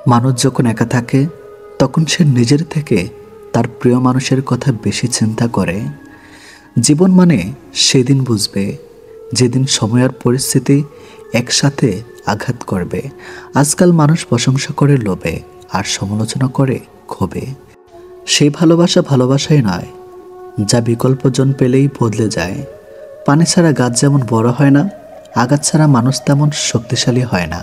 মানুষ যখন একা থাকে তখন সে নিজের থেকে তার প্রিয় মানুষের কথা বেশি চিন্তা করে। জীবন মানে সেদিন বুঝবে যেদিন সময় আর পরিস্থিতি একসাথে আঘাত করবে। আজকাল মানুষ প্রশংসা করে লোভে আর সমালোচনা করে ক্ষোভে। সেই ভালোবাসা ভালোবাসাই নয় যা বিকল্পজন পেলেই বদলে যায়। পানি ছাড়া গাছ যেমন বড় হয় না, আঘাত ছাড়া মানুষ তেমন শক্তিশালী হয় না।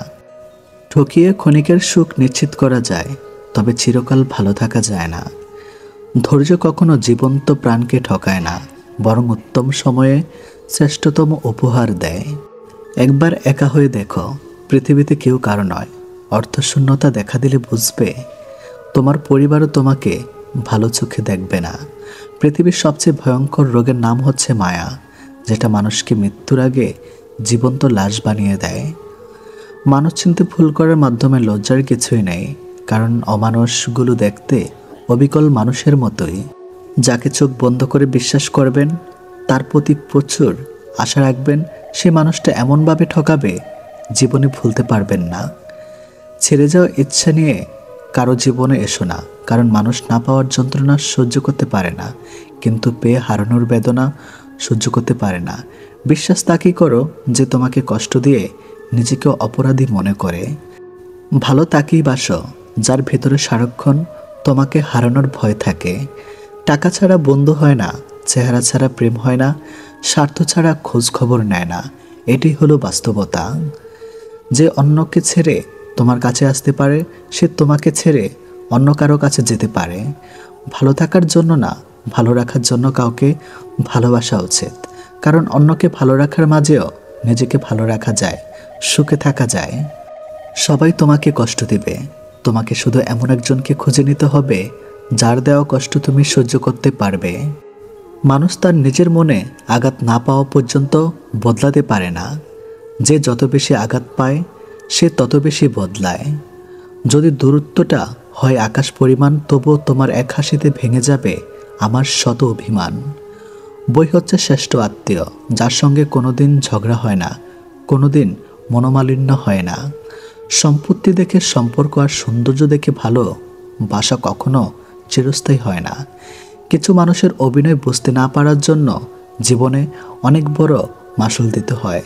ঠকিয়ে ক্ষণিকের সুখ নিশ্চিত করা যায়, তবে চিরকাল ভালো থাকা যায় না। ধৈর্য কখনো জীবন্ত প্রাণকে ঠকায় না, বরং উত্তম সময়ে শ্রেষ্ঠতম উপহার দেয়। একবার একা হয়ে দেখো, পৃথিবীতে কেউ কারো নয়। অর্থশূন্যতা দেখা দিলে বুঝবে তোমার পরিবারও তোমাকে ভালো চোখে দেখবে না। পৃথিবীর সবচেয়ে ভয়ঙ্কর রোগের নাম হচ্ছে মায়া, যেটা মানুষকে মৃত্যুর আগে জীবন্ত লাশ বানিয়ে দেয়। মানুষ চিনতে ভুল করার মাধ্যমে লজ্জার কিছুই নেই, কারণ অমানুষগুলো দেখতে অবিকল মানুষের মতোই। যাকে চোখ বন্ধ করে বিশ্বাস করবেন, তার প্রতি প্রচুর আশা রাখবেন, সে মানুষটা এমনভাবে ঠকাবে জীবনে ভুলতে পারবেন না। ছেড়ে যাওয়ার ইচ্ছা নিয়ে কারো জীবনে এসো না, কারণ মানুষ না পাওয়ার যন্ত্রণা সহ্য করতে পারে না, কিন্তু পেয়ে হারানোর বেদনা সহ্য করতে পারে না। বিশ্বাস তাকেই করো যে তোমাকে কষ্ট দিয়ে নিজেকে অপরাধী মনে করে। ভালো তাকেই বাসো যার ভেতরে সারাক্ষণ তোমাকে হারানোর ভয় থাকে। টাকা ছাড়া বন্ধু হয় না, চেহারা ছাড়া প্রেম হয় না, স্বার্থ ছাড়া খোঁজ খবর নেয় না। এটাই হলো বাস্তবতা। যে অন্যকে ছেড়ে তোমার কাছে আসতে পারে, সে তোমাকে ছেড়ে অন্য কারো কাছে যেতে পারে। ভালো থাকার জন্য না, ভালো রাখার জন্য কাউকে ভালোবাসা উচিত, কারণ অন্যকে ভালো রাখার মাঝেও নিজেকে ভালো রাখা যায়, সুখে থাকা যায়। সবাই তোমাকে কষ্ট দিবে, তোমাকে শুধু এমন একজনকে খুঁজে নিতে হবে যার দেওয়া কষ্ট তুমি সহ্য করতে পারবে। মানুষ তার নিজের মনে আঘাত না পাওয়া পর্যন্ত বদলাতে পারে না। যে যত বেশি আঘাত পায় সে তত বেশি বদলায়। যদি দূরত্বটা হয় আকাশ পরিমাণ, তবুও তোমার এক হাসিতে ভেঙে যাবে আমার শত অভিমান। বই হচ্ছে শ্রেষ্ঠ আত্মীয়, যার সঙ্গে কোনোদিন ঝগড়া হয় না, কোনোদিন মনোমালিন্য হয় না। সম্পত্তি দেখে সম্পর্ক আর সৌন্দর্য দেখে ভালো বাসা কখনো চিরস্থায়ী হয় না। কিছু মানুষের অভিনয় বুঝতে না পারার জন্য জীবনে অনেক বড় মাসুল দিতে হয়।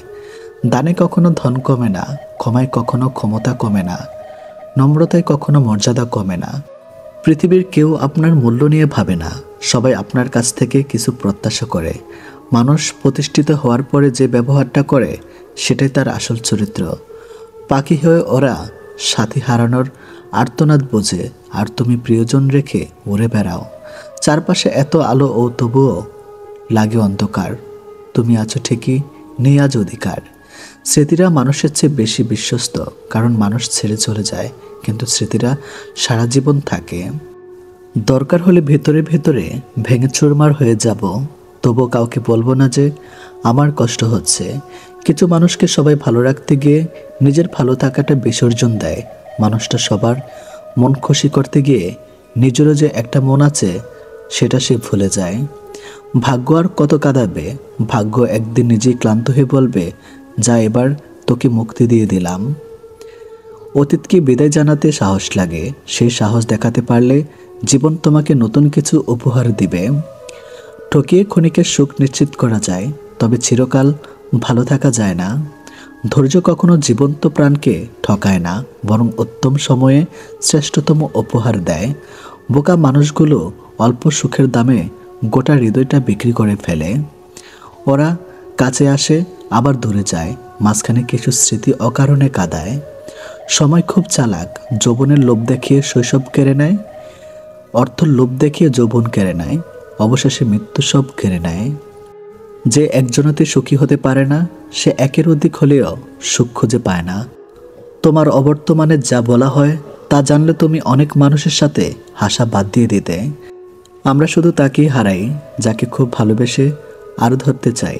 দানে কখনো ধন কমে না, ক্ষমায় কখনো ক্ষমতা কমে না, নম্রতায় কখনো মর্যাদা কমে না। পৃথিবীর কেউ আপনার মূল্য নিয়ে ভাবে না, সবাই আপনার কাছ থেকে কিছু প্রত্যাশা করে। মানুষ প্রতিষ্ঠিত হওয়ার পরে যে ব্যবহারটা করে সেটাই তার আসল চরিত্র। পাখি হয়ে ওরা সাথী হারানোর আর্তনাদ বোঝে, আর তুমি প্রিয়জন রেখে উড়ে বেড়াও। চারপাশে এত আলো ও তবুও লাগে অন্ধকার। তুমি আছো ঠিকই, নেই আজ অধিকার। স্মৃতিরা মানুষের চেয়ে বেশি বিশ্বস্ত, কারণ মানুষ ছেড়ে চলে যায়, কিন্তু স্মৃতিরা সারা জীবন থাকে। দরকার হলে ভেতরে ভেতরে ভেঙে চুরমার হয়ে যাব, তবুও কাউকে বলবো না যে আমার কষ্ট হচ্ছে। কিছু মানুষকে সবাই ভালো রাখতে গিয়ে নিজের ভালো থাকাটা বিসর্জন দেয়। মানুষটা সবার মন খুশি করতে গিয়ে নিজেরও যে একটা মন আছে সেটা সে ভুলে যায়। ভাগ্য আর কত কাঁদাবে, ভাগ্য একদিন নিজেই ক্লান্ত হয়ে বলবে, যা এবার তোকে মুক্তি দিয়ে দিলাম। অতীতকে বিদায় জানাতে সাহস লাগে, সেই সাহস দেখাতে পারলে জীবন তোমাকে নতুন কিছু উপহার দিবে। ঠকিয়ে ক্ষণিকের সুখ নিশ্চিত করা যায়, তবে চিরকাল ভালো থাকা যায় না। ধৈর্য কখনো জীবন্ত প্রাণকে ঠকায় না, বরং উত্তম সময়ে শ্রেষ্ঠতম উপহার দেয়। বোকা মানুষগুলো অল্প সুখের দামে গোটা হৃদয়টা বিক্রি করে ফেলে। ওরা কাছে আসে আবার দূরে যায়, মাঝখানে কিছু স্মৃতি অকারণে কাঁদায়। সময় খুব চালাক, যৌবনের লোভ দেখিয়ে শৈশব কেড়ে নেয়, অর্থর লোভ দেখিয়ে যৌবন কেড়ে নেয়, অবশেষে মৃত্যু সব কেড়ে নেয়। যে একজনতে সুখী হতে পারে না, সে একের অধিক হলেও সুখ খুঁজে পায় না। তোমার অবর্তমানে যা বলা হয় তা জানলে তুমি অনেক মানুষের সাথে হাসা বাদ দিয়ে দিতে। আমরা শুধু তাকেই হারাই যাকে খুব ভালোবেসে আরও ধরতে চাই।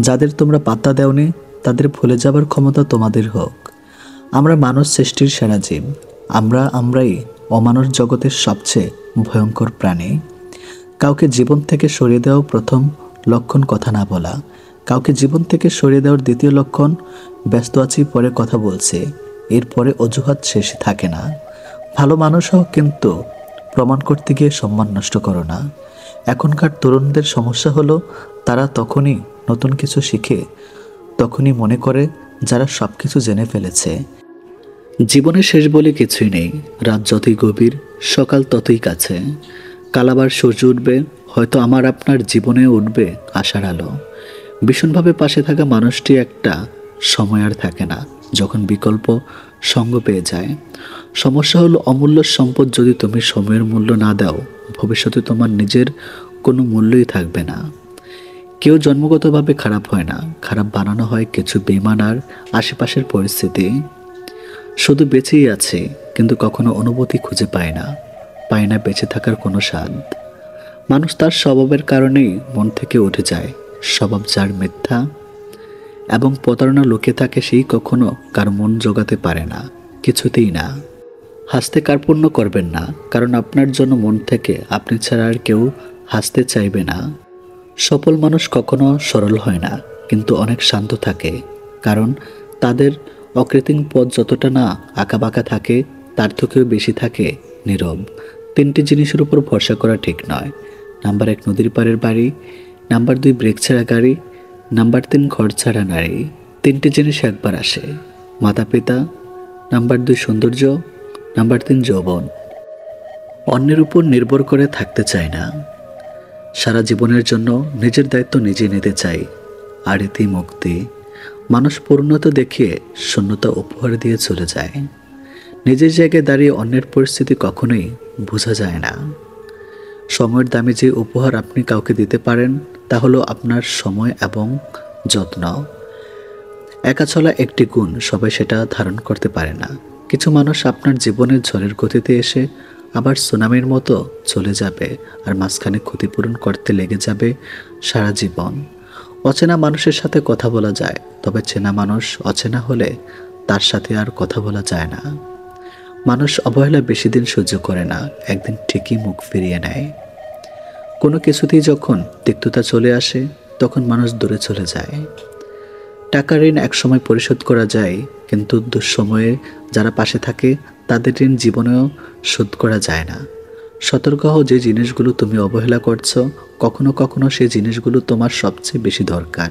যাদের তোমরা পাত্তা দেওনি তাদের ভুলে যাবার ক্ষমতা তোমাদের হোক। আমরা মানুষ সৃষ্টির সেরা জীব, আমরাই অমানুষ জগতের সবচেয়ে ভয়ঙ্কর প্রাণী। কাউকে জীবন থেকে সরিয়ে দেওয়া প্রথম লক্ষণ কথা না বলা, কাউকে জীবন থেকে সরিয়ে দেওয়ার দ্বিতীয় লক্ষণ ব্যস্ত আছি পরে কথা বলছে, এরপরে অজুহাত শেষে থাকে না। ভালো মানুষ হও, কিন্তু প্রমাণ করতে গিয়ে সম্মান নষ্ট করো না। এখনকার তরুণদের সমস্যা হলো তারা তখনই নতুন কিছু শিখে, তখনই মনে করে যারা সব কিছু জেনে ফেলেছে। জীবনের শেষ বলে কিছুই নেই। রাত যতই গভীর, সকাল ততই কাছে। কাল আবার সূর্য উঠবে, হয়তো আমার আপনার জীবনে উঠবে আশার আলো। ভীষণভাবে পাশে থাকা মানুষটি একটা সময় আর থাকে না, যখন বিকল্প সঙ্গ পেয়ে যায়। সমস্যা হলো অমূল্য সম্পদ যদি তুমি সময়ের মূল্য না দাও, ভবিষ্যতে তোমার নিজের কোনো মূল্যই থাকবে না। কেউ জন্মগতভাবে খারাপ হয় না, খারাপ বানানো হয় কিছু বেইমান আর আশেপাশের পরিস্থিতি। শুধু বেঁচেই আছে, কিন্তু কখনো অনুভূতি খুঁজে পায় না, পায় না বেঁচে থাকার কোনো স্বাদ। মানুষ তার স্বভাবের কারণেই মন থেকে উঠে যায়। স্বভাব যার মিথ্যা এবং প্রতারণা লুকিয়ে থাকে, সেই কখনো কার মন জোগাতে পারে না, কিছুতেই না। হাসতে কার্পণ্য করবেন না, কারণ আপনার জন্য মন থেকে আপনি ছাড়া আর কেউ হাসতে চাইবে না। সফল মানুষ কখনো সরল হয় না, কিন্তু অনেক শান্ত থাকে, কারণ তাদের অকৃত্রিম পথ যতটা না আঁকাবাঁকা থাকে, তার থেকেও বেশি থাকে নীরব। তিনটি জিনিসের উপর ভরসা করা ঠিক নয়। নাম্বার 1 নদীর পাড়ের বাড়ি, নাম্বার 2 ব্রেক ছাড়া গাড়ি, নাম্বার 3 ঘর ছাড়া নারী। তিনটি জিনিস একবার আসে, মাতা পিতা, নাম্বার 2 সৌন্দর্য, নাম্বার 3 যৌবন। অন্যের উপর নির্ভর করে থাকতে চায় না, সারা জীবনের জন্য নিজের দায়িত্ব নিজে নিতে চাই, আর এতেই মুক্তি। মানুষ পূর্ণতা দেখিয়ে শূন্যতা উপহার দিয়ে চলে যায়। নিজের জায়গায় দাঁড়িয়ে অন্যের পরিস্থিতি কখনোই বোঝা যায় না। সময়ের দামে যে উপহার আপনি কাউকে দিতে পারেন, তা হলো আপনার সময় এবং যত্ন। একা চলা একটি গুণ, সবাই সেটা ধারণ করতে পারে না। কিছু মানুষ আপনার জীবনের ঝড়ের গতিতে এসে আবার সুনামির মতো চলে যাবে, আর মাঝখানে ক্ষতিপূরণ করতে লেগে যাবে সারা জীবন। অচেনা মানুষের সাথে কথা বলা যায়, তবে চেনা মানুষ অচেনা হলে তার সাথে আর কথা বলা যায় না। মানুষ অবহেলা বেশি দিন সহ্য করে না, একদিন ঠিকই মুখ ফিরিয়ে নেয়। কোনো কিছুতেই যখন তিক্ততা চলে আসে, তখন মানুষ দূরে চলে যায়। টাকা ঋণ একসময় পরিশোধ করা যায়, কিন্তু দুঃসময়ে যারা পাশে থাকে তাদের ঋণ জীবনেও শোধ করা যায় না। সতর্ক হও, যে জিনিসগুলো তুমি অবহেলা করছো, কখনো কখনো সেই জিনিসগুলো তোমার সবচেয়ে বেশি দরকার।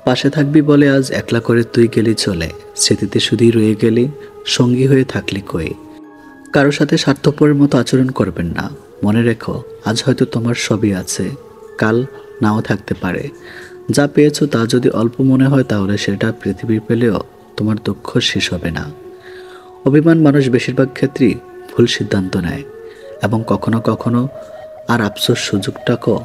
পাশে থাকবি বলে আজ একলা করে তুই গেলি চলে, স্মৃতিতে শুধুই রয়ে গেলি, সঙ্গী হয়ে থাকলি কই। কারোর সাথে স্বার্থপরের মতো আচরণ করবেন না। মনে রেখো, আজ হয়তো তোমার সবই আছে, কাল নাও থাকতে পারে। যা পেয়েছো তা যদি অল্প মনে হয়, তাহলে সেটা পৃথিবীর পেলেও তোমার দুঃখ শেষ হবে না। অভিমান মানুষ বেশিরভাগ ক্ষেত্রেই ভুল সিদ্ধান্ত নেয়, এবং কখনো কখনো আর আফসোস সুযোগটাও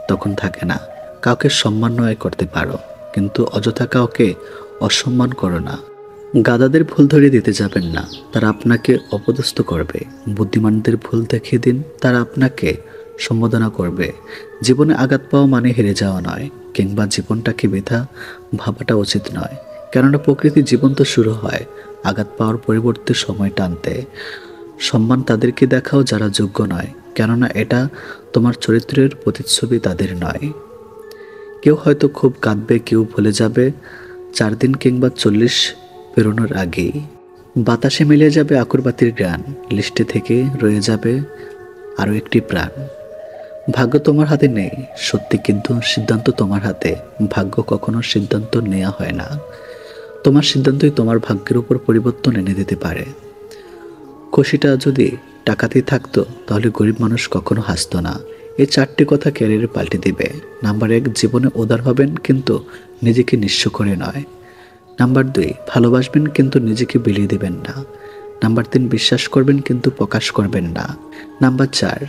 তখন থাকে না। কাউকে সম্মানই করতে পারো, কিন্তু অযথা কাউকে অসম্মান করো না। গাধাদের ভুল ধরিয়ে দিতে যাবেন না, তারা আপনাকে অপদস্থ করবে। বুদ্ধিমানদের ভুল দেখিয়ে দিন, তারা আপনাকে সম্বোধনা করবে। জীবনে আঘাত পাওয়া মানে হেরে যাওয়া নয়, কিংবা জীবনটাকে বৃথা ভাবাটা উচিত নয়। কেননা প্রকৃতির জীবন তো শুরু হয় আঘাত পাওয়ার পরিবর্তে সময় টানতে। সম্মান তাদেরকে দেখাও যারা যোগ্য নয়, কেননা এটা তোমার চরিত্রের প্রতিচ্ছবি, তাদের নয়। কেউ হয়তো খুব কাঁদবে, কেউ ভুলে যাবে 4 দিন কিংবা 40 পেরোনোর আগেই। বাতাসে মিলিয়ে যাবে আকুরবাতির গান, লিস্টে থেকে রয়ে যাবে আরও একটি প্রাণ। ভাগ্য তোমার হাতে নেই সত্যি, কিন্তু সিদ্ধান্ত তোমার হাতে। ভাগ্য কখনো সিদ্ধান্ত নেওয়া হয় না, তোমার সিদ্ধান্তই তোমার ভাগ্যের উপর পরিবর্তন এনে দিতে পারে। খুশিটা যদি টাকাতেই থাকতো, তাহলে গরিব মানুষ কখনো হাসতো না। এই 4টি কথা ক্যারিয়ারে পাল্টে দিবে। নাম্বার 1, জীবনে উদার হবেন, কিন্তু নিজেকে নিঃস্ব করে নয়। নাম্বার 2, ভালোবাসবেন কিন্তু নিজেকে বিলিয়ে দিবেন না। নাম্বার 3, বিশ্বাস করবেন কিন্তু প্রকাশ করবেন না। নাম্বার 4,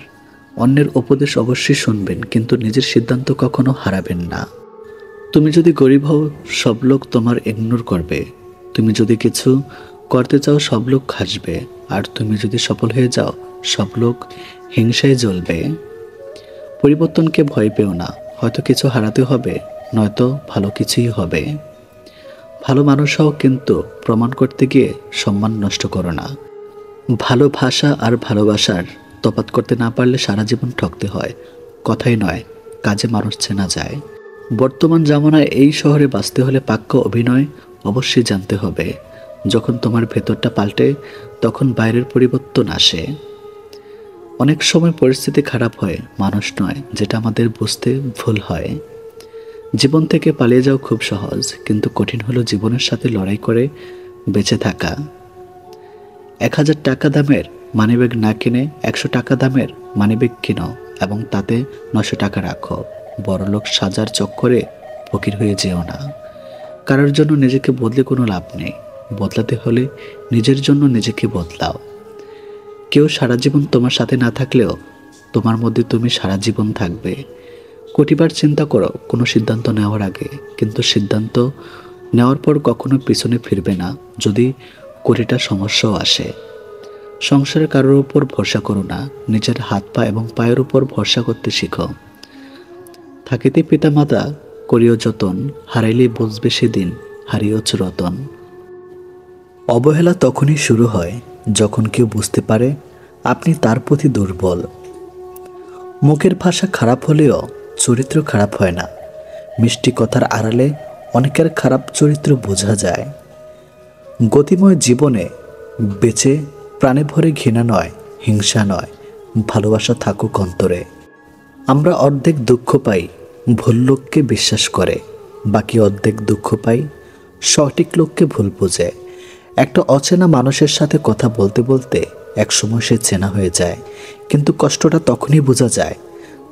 অন্যের উপদেশ অবশ্যই শুনবেন, কিন্তু নিজের সিদ্ধান্ত কখনো হারাবেন না। তুমি যদি গরিব হও, সব লোক তোমার ইগনোর করবে। তুমি যদি কিছু করতে চাও, সব লোক হাসবে। আর তুমি যদি সফল হয়ে যাও, সব লোক হিংসায় জ্বলবে। পরিবর্তনকে ভয় পেও না, হয়তো কিছু হারাতে হবে, নয়তো ভালো কিছুই হবে। ভালো মানুষ হও, কিন্তু প্রমাণ করতে গিয়ে সম্মান নষ্ট করো না। ভালোবাসা আর ভালোবাসার তফাৎ করতে না পারলে সারা জীবন ঠকতে হয়। কথাই নয়, কাজে মানুষ চেনা যায়। বর্তমান জামানায় এই শহরে বাঁচতে হলে পাক্কা অভিনয় অবশ্যই জানতে হবে। যখন তোমার ভেতরটা পাল্টে তখন বাইরের পরিবর্তন আসে। অনেক সময় পরিস্থিতি খারাপ হয়, মানুষ নয়, যেটা আমাদের বুঝতে ভুল হয়। জীবন থেকে পালিয়ে যাওয়া খুব সহজ, কিন্তু কঠিন হলো জীবনের সাথে লড়াই করে বেঁচে থাকা। 1000 টাকা দামের মানিব্যাগ না কিনে 100 টাকা দামের মানিব্যাগ কিনো এবং তাতে 900 টাকা রাখো। বড়লোক সাজার চক্করে ফকির হয়ে যেও না। কারোর জন্য নিজেকে বদলে কোনো লাভ নেই। বদলাতে হলে নিজের জন্য নিজেকে বদলাও। কেউ সারা জীবন তোমার সাথে না থাকলেও তোমার মধ্যে তুমি সারা জীবন থাকবে। কোটিবার চিন্তা করো কোনো সিদ্ধান্ত নেওয়ার আগে, কিন্তু সিদ্ধান্ত নেওয়ার পর কখনো পিছনে ফিরবে না যদি কোটিটা সমস্যাও আসে। সংসারে কারোর উপর ভরসা করো না, নিজের হাত পা এবং পায়ের উপর ভরসা করতে শিখো। থাকিতে পিতামাতা করিও যতন, হারাইলে বুঝবে সেদিন হারিয়েছ রতন। অবহেলা তখনই শুরু হয় যখন কেউ বুঝতে পারে আপনি তার প্রতি দুর্বল। মুখের ভাষা খারাপ হলেও চরিত্র খারাপ হয় না। মিষ্টি কথার আড়ালে অনেকের খারাপ চরিত্র বোঝা যায়। গতিময় জীবনে বেঁচে প্রাণে ভরে ঘৃণা নয়, হিংসা নয়, ভালোবাসা থাকুক অন্তরে। আমরা অর্ধেক দুঃখ পাই ভুল লোককে বিশ্বাস করে, বাকি অর্ধেক দুঃখ পাই সঠিক লোককে ভুল বোঝে। একটা অচেনা মানুষের সাথে কথা বলতে বলতে একসময় সে চেনা হয়ে যায়, কিন্তু কষ্টটা তখনই বোঝা যায়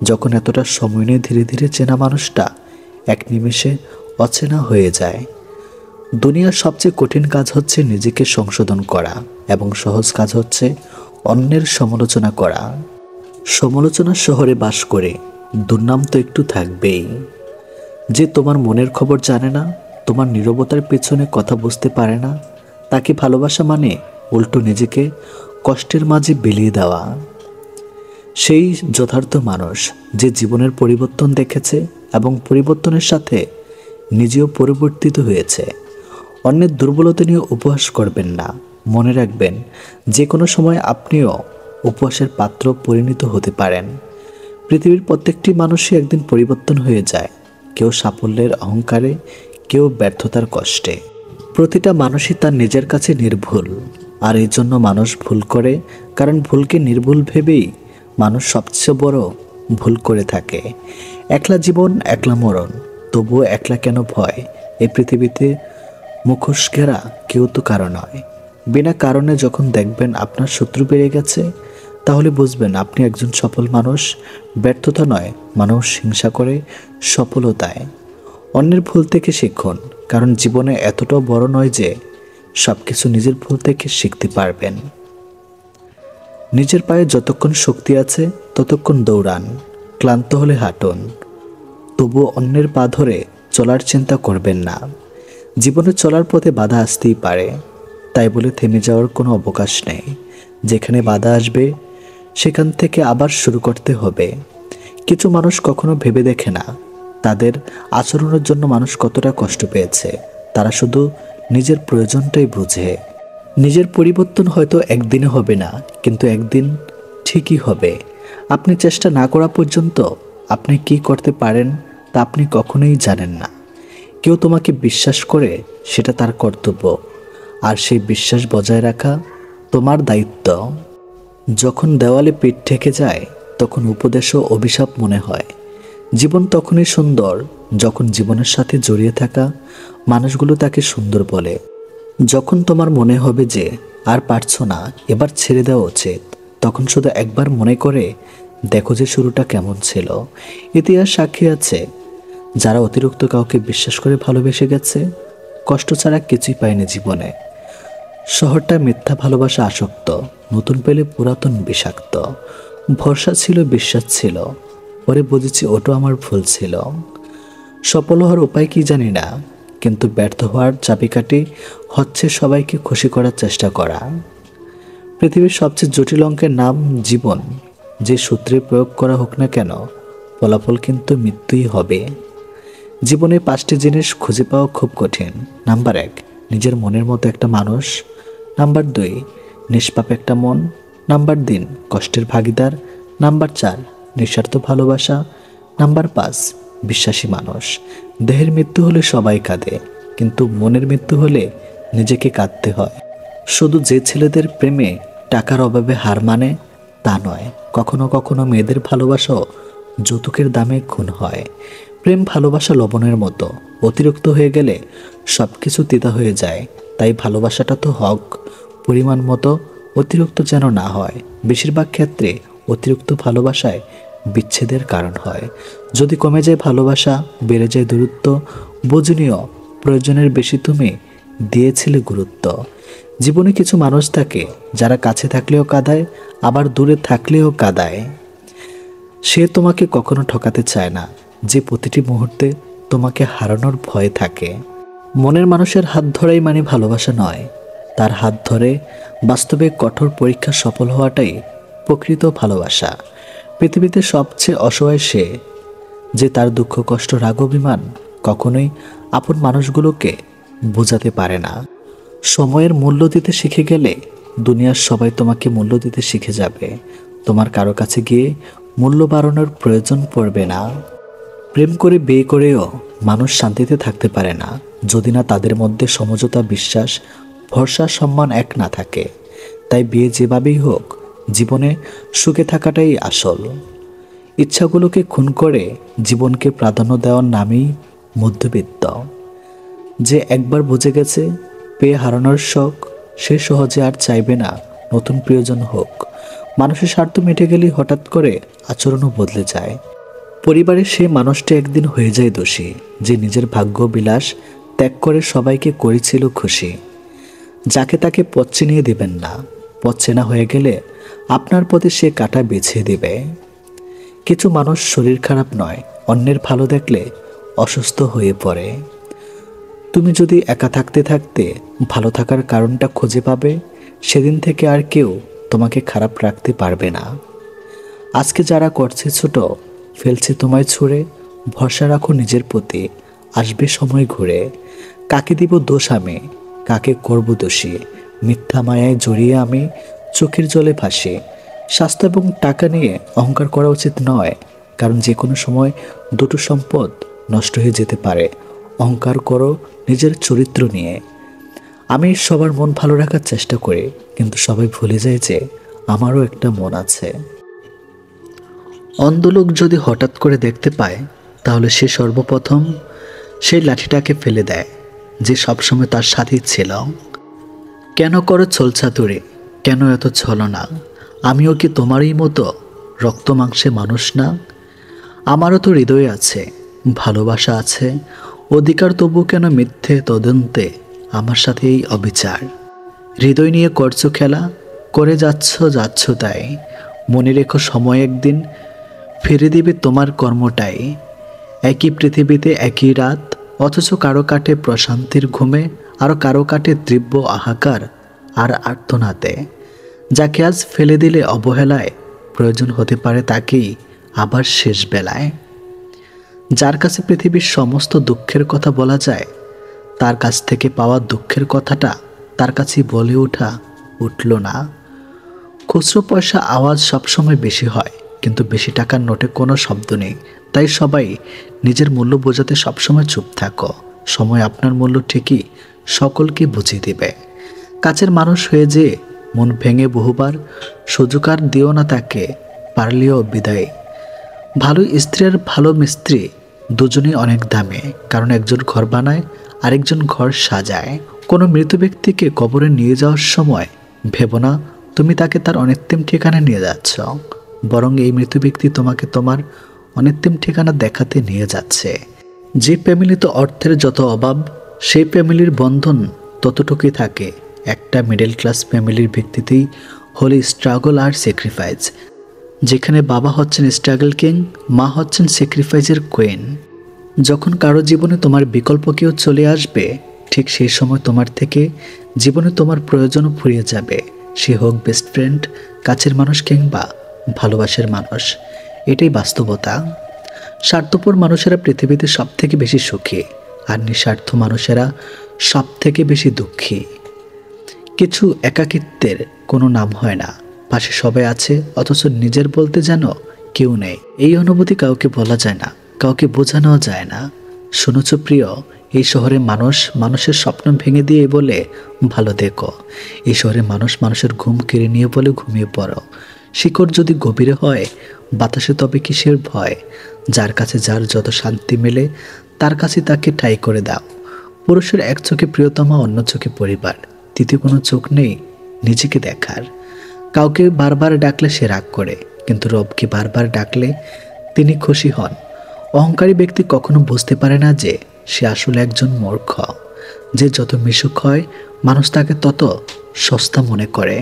যখন এতটা সময় নিয়ে ধীরে ধীরে চেনা মানুষটা এক নিমেষে অচেনা হয়ে যায়। দুনিয়ার সবচেয়ে কঠিন কাজ হচ্ছে নিজেকে সংশোধন করা এবং সহজ কাজ হচ্ছে অন্যের সমালোচনা করা। সমালোচনার শহরে বাস করে দুর্নাম তো একটু থাকবেই। যে তোমার মনের খবর জানে না, তোমার নীরবতার পেছনে কথা বুঝতে পারে না, তাকে ভালোবাসা মানে উল্টো নিজেকে কষ্টের মাঝে বিলিয়ে দেওয়া। সেই যথার্থ মানুষ যে জীবনের পরিবর্তন দেখেছে এবং পরিবর্তনের সাথে নিজেও পরিবর্তিত হয়েছে। অন্যের দুর্বলতা নিয়ে উপহাস করবেন না। মনে রাখবেন, যে কোনো সময় আপনিও উপহাসের পাত্র পরিণত হতে পারেন। পৃথিবীর প্রত্যেকটি মানুষই একদিন পরিবর্তন হয়ে যায়, কেউ সাফল্যের অহংকারে, কেউ ব্যর্থতার কষ্টে। প্রতিটা মানুষই তার নিজের কাছে নির্ভুল, আর এই জন্য মানুষ ভুল করে, কারণ ভুলকে নির্ভুল ভেবেই মানুষ সবচেয়ে বড় ভুল করে থাকে। একলা জীবন একলা মরণ, তবুও একলা কেন ভয়? এই পৃথিবীতে মুখোশ ঘেরা কেউ তো কারো নয়। বিনা কারণে যখন দেখবেন আপনার শত্রু বেড়ে গেছে, তাহলে বুঝবেন আপনি একজন সফল মানুষ। ব্যর্থতা নয়, মানুষ হিংসা করে সফলতায়। অন্যের ভুল থেকে শিখুন, কারণ জীবনে এতটাও বড় নয় যে সব কিছু নিজের ভুল থেকে শিখতে পারবেন। নিজের পায়ে যতক্ষণ শক্তি আছে ততক্ষণ দৌড়ান, ক্লান্ত হলে হাঁটুন, তবুও অন্যের পা ধরে চলার চিন্তা করবেন না। জীবনে চলার পথে বাধা আসতেই পারে, তাই বলে থেমে যাওয়ার কোনো অবকাশ নেই। যেখানে বাধা আসবে সেখান থেকে আবার শুরু করতে হবে। কিছু মানুষ কখনো ভেবে দেখে না তাদের আচরণের জন্য মানুষ কতটা কষ্ট পেয়েছে। তারা শুধু নিজের প্রয়োজনটাই বুঝে। নিজের পরিবর্তন হয়তো একদিনে হবে না, কিন্তু একদিন ঠিকই হবে। আপনি চেষ্টা না করা পর্যন্ত আপনি কি করতে পারেন তা আপনি কখনোই জানেন না। কেউ তোমাকে বিশ্বাস করে, সেটা তার কর্তব্য, আর সেই বিশ্বাস বজায় রাখা তোমার দায়িত্ব। যখন দেওয়ালে পিঠ ঠেকে যায় তখন উপদেশ ও অভিশাপ মনে হয়। জীবন তখনই সুন্দর যখন জীবনের সাথে জড়িয়ে থাকা মানুষগুলো তাকে সুন্দর বলে। যখন তোমার মনে হবে যে আর পারছো না, এবার ছেড়ে দেওয়া উচিত, তখন শুধু একবার মনে করে দেখো যে শুরুটা কেমন ছিল। ইতিহাস সাক্ষী আছে, যারা অতিরিক্ত কাউকে বিশ্বাস করে ভালোবেসে গেছে, কষ্ট ছাড়া কিছুই পায়নি জীবনে। শহরটা মিথ্যা ভালোবাসা আসক্ত, নতুন পেলে পুরাতন বিষাক্ত। ভরসা ছিল, বিশ্বাস ছিল, পরে বুঝেছি ওটা আমার ভুল ছিল। সফল হওয়ার উপায় কি জানি না, কিন্তু ব্যর্থ হওয়ার চাবিকাঠি হচ্ছে সবাইকে খুশি করার চেষ্টা করা। পৃথিবীর সবচেয়ে জটিল অঙ্কের নাম জীবন। যে সূত্রে প্রয়োগ করা হোক না কেন, ফলাফল কিন্তু মৃত্যুই হবে। জীবনে 5টি জিনিস খুঁজে পাওয়া খুব কঠিন। নাম্বার 1, নিজের মনের মতো একটা মানুষ। নাম্বার 2, নিষ্পাপ একটা মন। নাম্বার 3, কষ্টের ভাগিদার। নাম্বার 4, নিঃস্বার্থ ভালোবাসা। নাম্বার 5, বিশ্বাসী মানুষ। দেহের মৃত্যু হলে সবাই কাঁদে, কিন্তু মনের মৃত্যু হলে নিজেকে কাঁদতে হয়। শুধু যে ছেলেদের প্রেমে টাকার অভাবে হার মানে তা নয়, কখনো কখনো মেয়েদের ভালোবাসাও যৌতুকের দামে খুন হয়। প্রেম ভালোবাসা লবণের মতো, অতিরিক্ত হয়ে গেলে সব কিছু তিতা হয়ে যায়। তাই ভালোবাসাটা তো হক, পরিমাণ মতো, অতিরিক্ত যেন না হয়। বেশিরভাগ ক্ষেত্রে অতিরিক্ত ভালোবাসায় বিচ্ছেদের কারণ হয়। যদি কমে যায় ভালোবাসা, বেড়ে যায় দূরত্ব, বুঝনীয় প্রয়োজনের বেশি তুমি দিয়েছিলে গুরুত্ব। জীবনে কিছু মানুষ থাকে যারা কাছে থাকলেও কাঁদায়, আবার দূরে থাকলেও কাঁদায়। সে তোমাকে কখনো ঠকাতে চায় না, যে প্রতিটি মুহূর্তে তোমাকে হারানোর ভয় থাকে। মনের মানুষের হাত ধরাই মানে ভালোবাসা নয়, তার হাত ধরে বাস্তবে কঠোর পরীক্ষা সফল হওয়াটাই প্রকৃত ভালোবাসা। পৃথিবীতে সবচেয়ে অসহায় সে, যে তার দুঃখ কষ্ট রাগ অভিমান কখনোই আপন মানুষগুলোকে বোঝাতে পারে না। সময়ের মূল্য দিতে শিখে গেলে দুনিয়ার সবাই তোমাকে মূল্য দিতে শিখে যাবে। তোমার কারো কাছে গিয়ে মূল্য বাড়ানোর প্রয়োজন পড়বে না। প্রেম করে বিয়ে করেও মানুষ শান্তিতে থাকতে পারে না, যদি না তাদের মধ্যে সমঝোতা, বিশ্বাস, ভরসা, সম্মান এক না থাকে। তাই বিয়ে যেভাবেই হোক, জীবনে সুখে থাকাটাই আসল। ইচ্ছাগুলোকে খুন করে জীবনকে প্রাধান্য দেওয়ার নামই মধ্যবিত্ত। যে একবার বুঝে গেছে পেয়ে হারানোর শখ, সে সহজে আর চাইবে না নতুন প্রিয়জন হোক। মানুষের স্বার্থ মিটে গেলেই হঠাৎ করে আচরণও বদলে যায়। পরিবারের সেই মানুষটি একদিন হয়ে যায় দোষী, যে নিজের ভাগ্য বিলাস ত্যাগ করে সবাইকে করেছিল খুশি। যাকে তাকে পথ চিনিয়ে দিবেন না, পথ চেনা হয়ে গেলে আপনার পথে সে কাঁটা বিছিয়ে দিবে। কিছু মানুষ শরীর খারাপ নয়, অন্যের ভালো দেখলে অসুস্থ হয়ে পড়ে। তুমি যদি একা থাকতে থাকতে ভালো থাকার কারণটা খুঁজে পাবে, সেদিন থেকে আর কেউ তোমাকে খারাপ রাখতে পারবে না। আজকে যারা করছে ছোট, ফেলছে তোমায় ছুঁড়ে, ভরসা রাখো নিজের প্রতি, আসবে সময় ঘুরে। কাকে দিব দোষ আমি, কাকে করব দোষী, মিথ্যা মায়ায় জড়িয়ে আমি চোখের জলে ভাসি। স্বাস্থ্য এবং টাকা নিয়ে অহংকার করা উচিত নয়, কারণ যে কোনো সময় দুটো সম্পদ নষ্ট হয়ে যেতে পারে। অহংকার করো নিজের চরিত্র নিয়ে। আমি সবার মন ভালো রাখার চেষ্টা করি, কিন্তু সবাই ভুলে যায় যে আমারও একটা মন আছে। অন্ধ লোক যদি হঠাৎ করে দেখতে পায়, তাহলে সে সর্বপ্রথম সেই লাঠিটাকে ফেলে দেয় যে সবসময় তার সাথেই ছিল। কেন করো ছলছাতুরে, কেন এত ছলনা? আমিও কি তোমারই মতো রক্ত মাংসে মানুষ না? আমারও তো হৃদয় আছে, ভালোবাসা আছে, অধিকার, তবু কেন মিথ্যে তদন্তে আমার সাথে এই অবিচার? হৃদয় নিয়ে করছো খেলা, করে যাচ্ছ তাই। মনে রেখো সময় একদিন ফিরে দিবে তোমার কর্মটাই। একই পৃথিবীতে একই রাত, অথচ কারো কাটে প্রশান্তির ঘুমে, আরও কারো কাটে তীব্র হাহাকার আর আর্তনাদে। যাকে আজ ফেলে দিলে অবহেলায়, প্রয়োজন হতে পারে তাকেই আবার শেষ বেলায়। যার কাছে পৃথিবীর সমস্ত দুঃখের কথা বলা যায়, তার কাছ থেকে পাওয়া দুঃখের কথাটা তার কাছেই বলে উঠল না। খুচরো পয়সা আওয়াজ সবসময় বেশি হয়, কিন্তু বেশি টাকার নোটে কোনো শব্দ নেই। তাই সবাই নিজের মূল্য বোঝাতে সবসময় চুপ থাকো। সময় আপনার মূল্য ঠিকই সকলকে বুঝিয়ে দেবে। কাছের মানুষ হয়ে যে মন ভেঙে বহুবার, সুযোগ আর দিও না তাকে, পারলেও বিদায়। ভালো স্ত্রী আর ভালো মিস্ত্রি দুজনেই অনেক দামে, কারণ একজন ঘর বানায় আরেকজন ঘর সাজায়। কোনো মৃত ব্যক্তিকে কবরে নিয়ে যাওয়ার সময় ভেবো না তুমি তাকে তার অনিত্যম ঠিকানায় নিয়ে যাচ্ছ, বরং এই মৃত ব্যক্তি তোমাকে তোমার অনিত্যম ঠিকানা দেখাতে নিয়ে যাচ্ছে। যে ফ্যামিলিতে অর্থের যত অভাব, সেই ফ্যামিলির বন্ধন ততটুকুই থাকে। একটা মিডল ক্লাস ফ্যামিলির ভিত্তিতেই হলো স্ট্রাগল আর স্যাক্রিফাইস, যেখানে বাবা হচ্ছেন স্ট্রাগল কিং, মা হচ্ছেন স্যাক্রিফাইসের কুইন। যখন কারো জীবনে তোমার বিকল্প কেউ চলে আসবে, ঠিক সেই সময় তোমার থেকে জীবনে তোমার প্রয়োজনও ফুরিয়ে যাবে। সে হোক বেস্ট ফ্রেন্ড, কাছের মানুষ কিংবা ভালোবাসার মানুষ। এটাই বাস্তবতা। স্বার্থপর মানুষেরা পৃথিবীতে সব থেকে বেশি সুখী, আর নিঃস্বার্থ মানুষেরা সব থেকে বেশি দুঃখী। কিছু একাকিত্বের কোনো নাম হয় না, পাশে সবাই আছে অথচ নিজের বলতে যেন কেউ নেই। এই অনুভূতি কাউকে বলা যায় না, কাউকে বোঝানো যায় না। শুনেছ প্রিয়, এই শহরে মানুষ মানুষের স্বপ্ন ভেঙে দিয়ে বলে ভালো দেখো। এই শহরে মানুষ মানুষের ঘুম কেড়ে নিয়ে বলে ঘুমিয়ে পড়ো। শিকড় যদি গভীরে হয় বাতাসে তবে কিসের ভয়? যার কাছে যার যত শান্তি মেলে তার কাছে তাকে ঠাঁই করে দাও। পুরুষের এক চোখে প্রিয়তমা, অন্য চোখে পরিবার, তৃতীয় কোনো চোখ নেই নিজেকে দেখার। কাউকে বারবার ডাকলে সে রাগ করে, কিন্তু রবকে বারবার ডাকলে তিনি খুশি হন। অহংকারী ব্যক্তি কখনো বুঝতে পারে না যে সে আসলে একজন মূর্খ। যে যত মিশুক হয় মানুষ তাকে তত সস্তা মনে করে।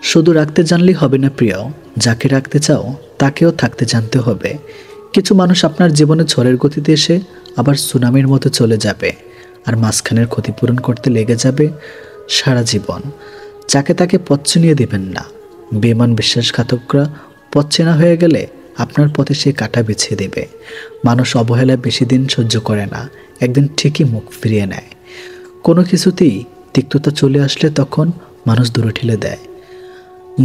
শুধু রাখতে জানলেই হবে না প্রিয়, যাকে রাখতে চাও তাকেও থাকতে জানতে হবে। কিছু মানুষ আপনার জীবনে ঝড়ের গতিতে এসে আবার সুনামির মতো চলে যাবে, আর মাঝখানের ক্ষতিপূরণ করতে লেগে যাবে সারা জীবন। যাকে তাকে পথ চিনিয়ে দেবেন না। বেমান বিশ্বাসঘাতকরা পথ চেনা হয়ে গেলে আপনার পথে সে কাঁটা বিছিয়ে দেবে। মানুষ অবহেলায় বেশি দিন সহ্য করে না, একদিন ঠিকই মুখ ফিরিয়ে নেয়। কোনো কিছুতেই তিক্ততা চলে আসলে তখন মানুষ দূরে ঠেলে দেয়।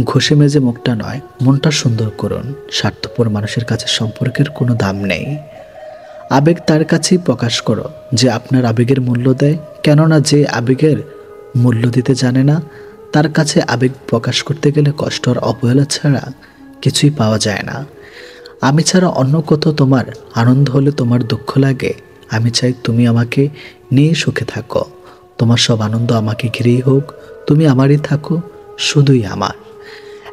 ঘষে মেজে মুখটা নয়, মনটা সুন্দর করুন। স্বার্থপর মানুষের কাছে সম্পর্কের কোনো দাম নেই। আবেগ তার কাছেই প্রকাশ করো যে আপনার আবেগের মূল্য দেয়, কেননা যে আবেগের মূল্য দিতে জানে না তার কাছে আবেগ প্রকাশ করতে গেলে কষ্ট আর অবহেলা ছাড়া কিছুই পাওয়া যায় না। আমি ছাড়া অন্য কোথাও তোমার আনন্দ হলে তোমার দুঃখ লাগে। আমি চাই তুমি আমাকে নিয়ে সুখে থাকো। তোমার সব আনন্দ আমাকে ঘিরেই হোক, তুমি আমারই থাকো, শুধুই আমার।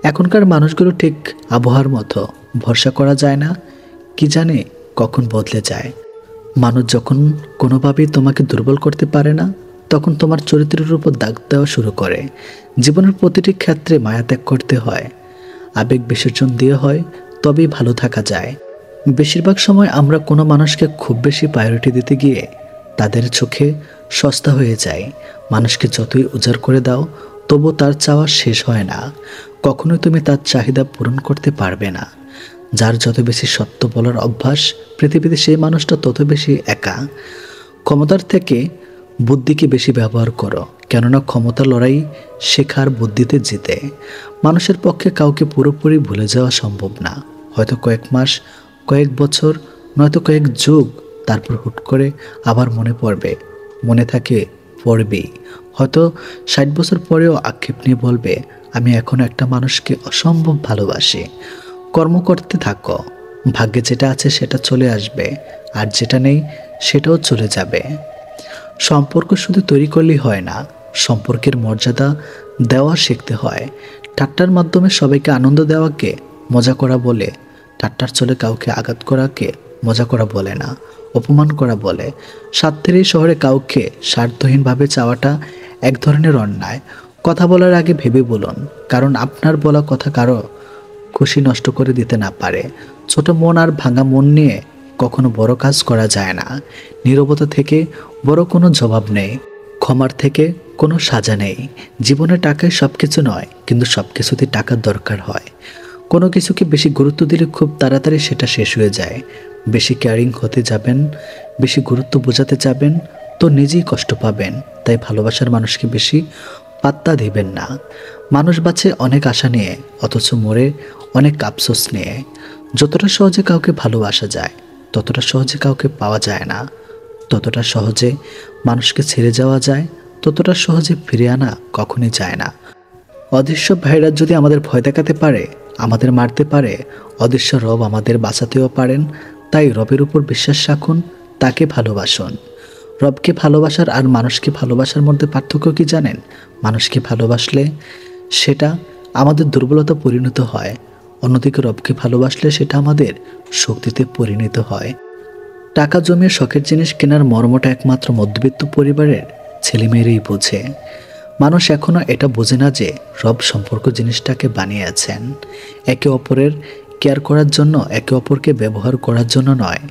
এখনকার মানুষগুলো ঠিক আবহাওয়ার মতো, ভরসা করা যায় না, কি জানে কখন বদলে যায়। মানুষ যখন কোনোভাবেই তোমাকে দুর্বল করতে পারে না তখন তোমার চরিত্রের উপর দাগ দেওয়া শুরু করে। জীবনের প্রতিটি ক্ষেত্রে মায়া ত্যাগ করতে হয়, আবেগ বিসর্জন দিয়ে হয়, তবেই ভালো থাকা যায়। বেশিরভাগ সময় আমরা কোনো মানুষকে খুব বেশি প্রায়োরিটি দিতে গিয়ে তাদের চোখে সস্তা হয়ে যায়। মানুষকে যতই উজাড় করে দাও তবু তার চাওয়া শেষ হয় না। কখনোই তুমি তার চাহিদা পূরণ করতে পারবে না। যার যত বেশি সত্য বলার অভ্যাস পৃথিবীতে সেই মানুষটা তত বেশি একা। ক্ষমতার থেকে বুদ্ধিকে বেশি ব্যবহার করো, কেননা ক্ষমতা লড়াই শেখার বুদ্ধিতে জিতে। মানুষের পক্ষে কাউকে পুরোপুরি ভুলে যাওয়া সম্ভব না। হয়তো কয়েক মাস, কয়েক বছর, নয়তো কয়েক যুগ, তারপর হুট করে আবার মনে পড়বে। মনে থাকে পড়বেই। হয়তো 60 বছর পরেও আক্ষেপ নিয়ে বলবে, আমি এখন একটা মানুষকে অসম্ভব ভালোবাসি। কর্ম করতে থাকো, ভাগ্যে যেটা আছে সেটা চলে আসবে, আর যেটা নেই সেটাও চলে যাবে। সম্পর্ক শুধু তৈরি করলেই হয় না, সম্পর্কের মর্যাদা দেওয়া শিখতে হয়। ঠাট্টার মাধ্যমে সবাইকে আনন্দ দেওয়াকে মজা করা বলে, ঠাট্টার চলে কাউকে আঘাত করাকে মজা করা বলে না, অপমান করা বলে। স্বার্থের এই শহরে কাউকে স্বার্থহীনভাবে চাওয়াটা এক ধরনের অন্যায়। কথা বলার আগে ভেবে বলুন, কারণ আপনার বলা কথা কারো খুশি নষ্ট করে দিতে না পারে। ছোট মন আর ভাঙা মন নিয়ে কখনো বড় কাজ করা যায় না। নীরবতা থেকে বড় কোনো জবাব নেই, ক্ষমার থেকে কোনো সাজা নেই। জীবনে টাকায় সব কিছু নয়, কিন্তু সব কিছুতে টাকার দরকার হয়। কোনো কিছুকে বেশি গুরুত্ব দিলে খুব তাড়াতাড়ি সেটা শেষ হয়ে যায়। বেশি কেয়ারিং হতে যাবেন, বেশি গুরুত্ব বোঝাতে যাবেন তো নিজেই কষ্ট পাবেন। তাই ভালোবাসার মানুষকে বেশি পাত্তা দিবেন না। মানুষ বাঁচে অনেক আশা নিয়ে, অথচ মরে অনেক আফসোস নিয়ে। যতটা সহজে কাউকে ভালোবাসা যায় ততটা সহজে কাউকে পাওয়া যায় না। ততটা সহজে মানুষকে ছেড়ে যাওয়া যায়, ততটা সহজে ফিরে আনা কখনই যায় না। অদৃশ্য ভাইরা যদি আমাদের ভয় দেখাতে পারে, আমাদের মারতে পারে, অদৃশ্য রব আমাদের বাঁচাতেও পারেন। তাই রবের উপর বিশ্বাস রাখুন, তাকে ভালোবাসুন। রবকে ভালোবাসার আর মানুষকে ভালোবাসার মধ্যে পার্থক্য কি জানেন? মানুষকে ভালোবাসলে সেটা আমাদের দুর্বলতা পরিণত হয়, অন্যদিকে রবকে ভালোবাসলে সেটা আমাদের শক্তিতে পরিণত হয়। টাকা জমিয়ে শখের জিনিস কেনার মর্মটা একমাত্র মধ্যবিত্ত পরিবারের ছেলেমেয়েরাই বোঝে। মানুষ এখনও এটা বোঝে না যে রব সম্পর্ক জিনিসটাকে বানিয়েছেন একে অপরের কেয়ার করার জন্য, একে অপরকে ব্যবহার করার জন্য নয়।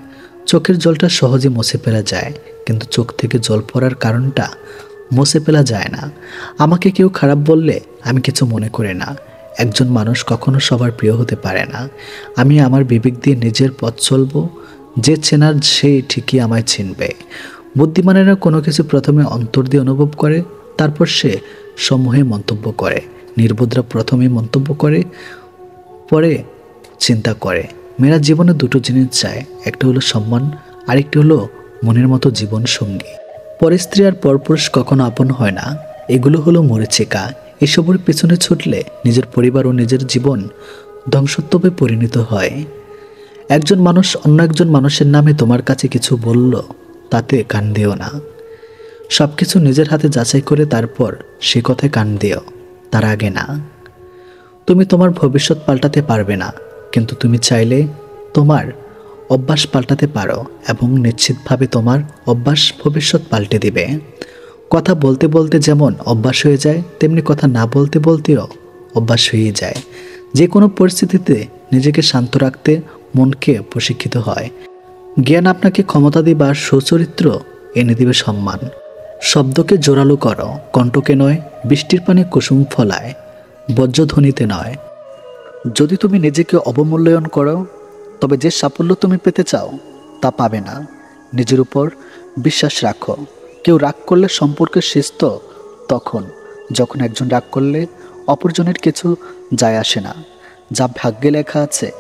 চোখের জলটা সহজে মুছে ফেলা যায়, কিন্তু চোখ থেকে জল পড়ার কারণটা মুছে ফেলা যায় না। আমাকে কেউ খারাপ বললে আমি কিছু মনে করি না। একজন মানুষ কখনো সবার প্রিয় হতে পারে না। আমি আমার বিবেক দিয়ে নিজের পথ চলবো। যে চেনার সে ঠিকই আমায় চিনবে। বুদ্ধিমানেরা কোনো কিছু প্রথমে অন্তর দিয়ে অনুভব করে, তারপর সে সমূহে মন্তব্য করে। নির্বোধরা প্রথমে মন্তব্য করে, পরে চিন্তা করে। মেয়েরা জীবনে দুটো জিনিস চায়, একটা হলো সম্মান, আরেকটি হলো মনের মতো জীবন সঙ্গী। পরস্ত্রী আর পরপুরুষ কখনো আপন হয় না। এগুলো হলো মরীচিকা। এসবের পেছনে ছুটলে নিজের পরিবার ও নিজের জীবন ধ্বংসত্বে পরিণত হয়। একজন মানুষ অন্য একজন মানুষের নামে তোমার কাছে কিছু বলল, তাতে কান দিও না। সব কিছু নিজের হাতে যাচাই করে তারপর সে কথায় কান দিও, তার আগে না। তুমি তোমার ভবিষ্যৎ পাল্টাতে পারবে না, কিন্তু তুমি চাইলে তোমার অভ্যাস পাল্টাতে পারো এবং নিশ্চিতভাবে তোমার অভ্যাস ভবিষ্যৎ পাল্টে দিবে। কথা বলতে বলতে যেমন অভ্যাস হয়ে যায়, তেমনি কথা না বলতে বলতেও অভ্যাস হয়ে যায়। যে কোনো পরিস্থিতিতে নিজেকে শান্ত রাখতে মনকে প্রশিক্ষিত হয়। জ্ঞান আপনাকে ক্ষমতা দিবে আর সুচরিত্র এনে দিবে সম্মান। শব্দকে জোরালো করো, কণ্ঠকে নয়। বৃষ্টির পানি কুসুম ফলায়, বজ্রধ্বনিতে নয়। যদি তুমি নিজেকে অবমূল্যায়ন করো, তবে যে সাফল্য তুমি পেতে চাও তা পাবে না। নিজের উপর বিশ্বাস রাখো। কেউ রাগ করলে সম্পর্কের শেষ তো তখন যখন একজন রাগ করলে অপরজনের কিছু যায় আসে না। যা ভাগ্যে লেখা আছে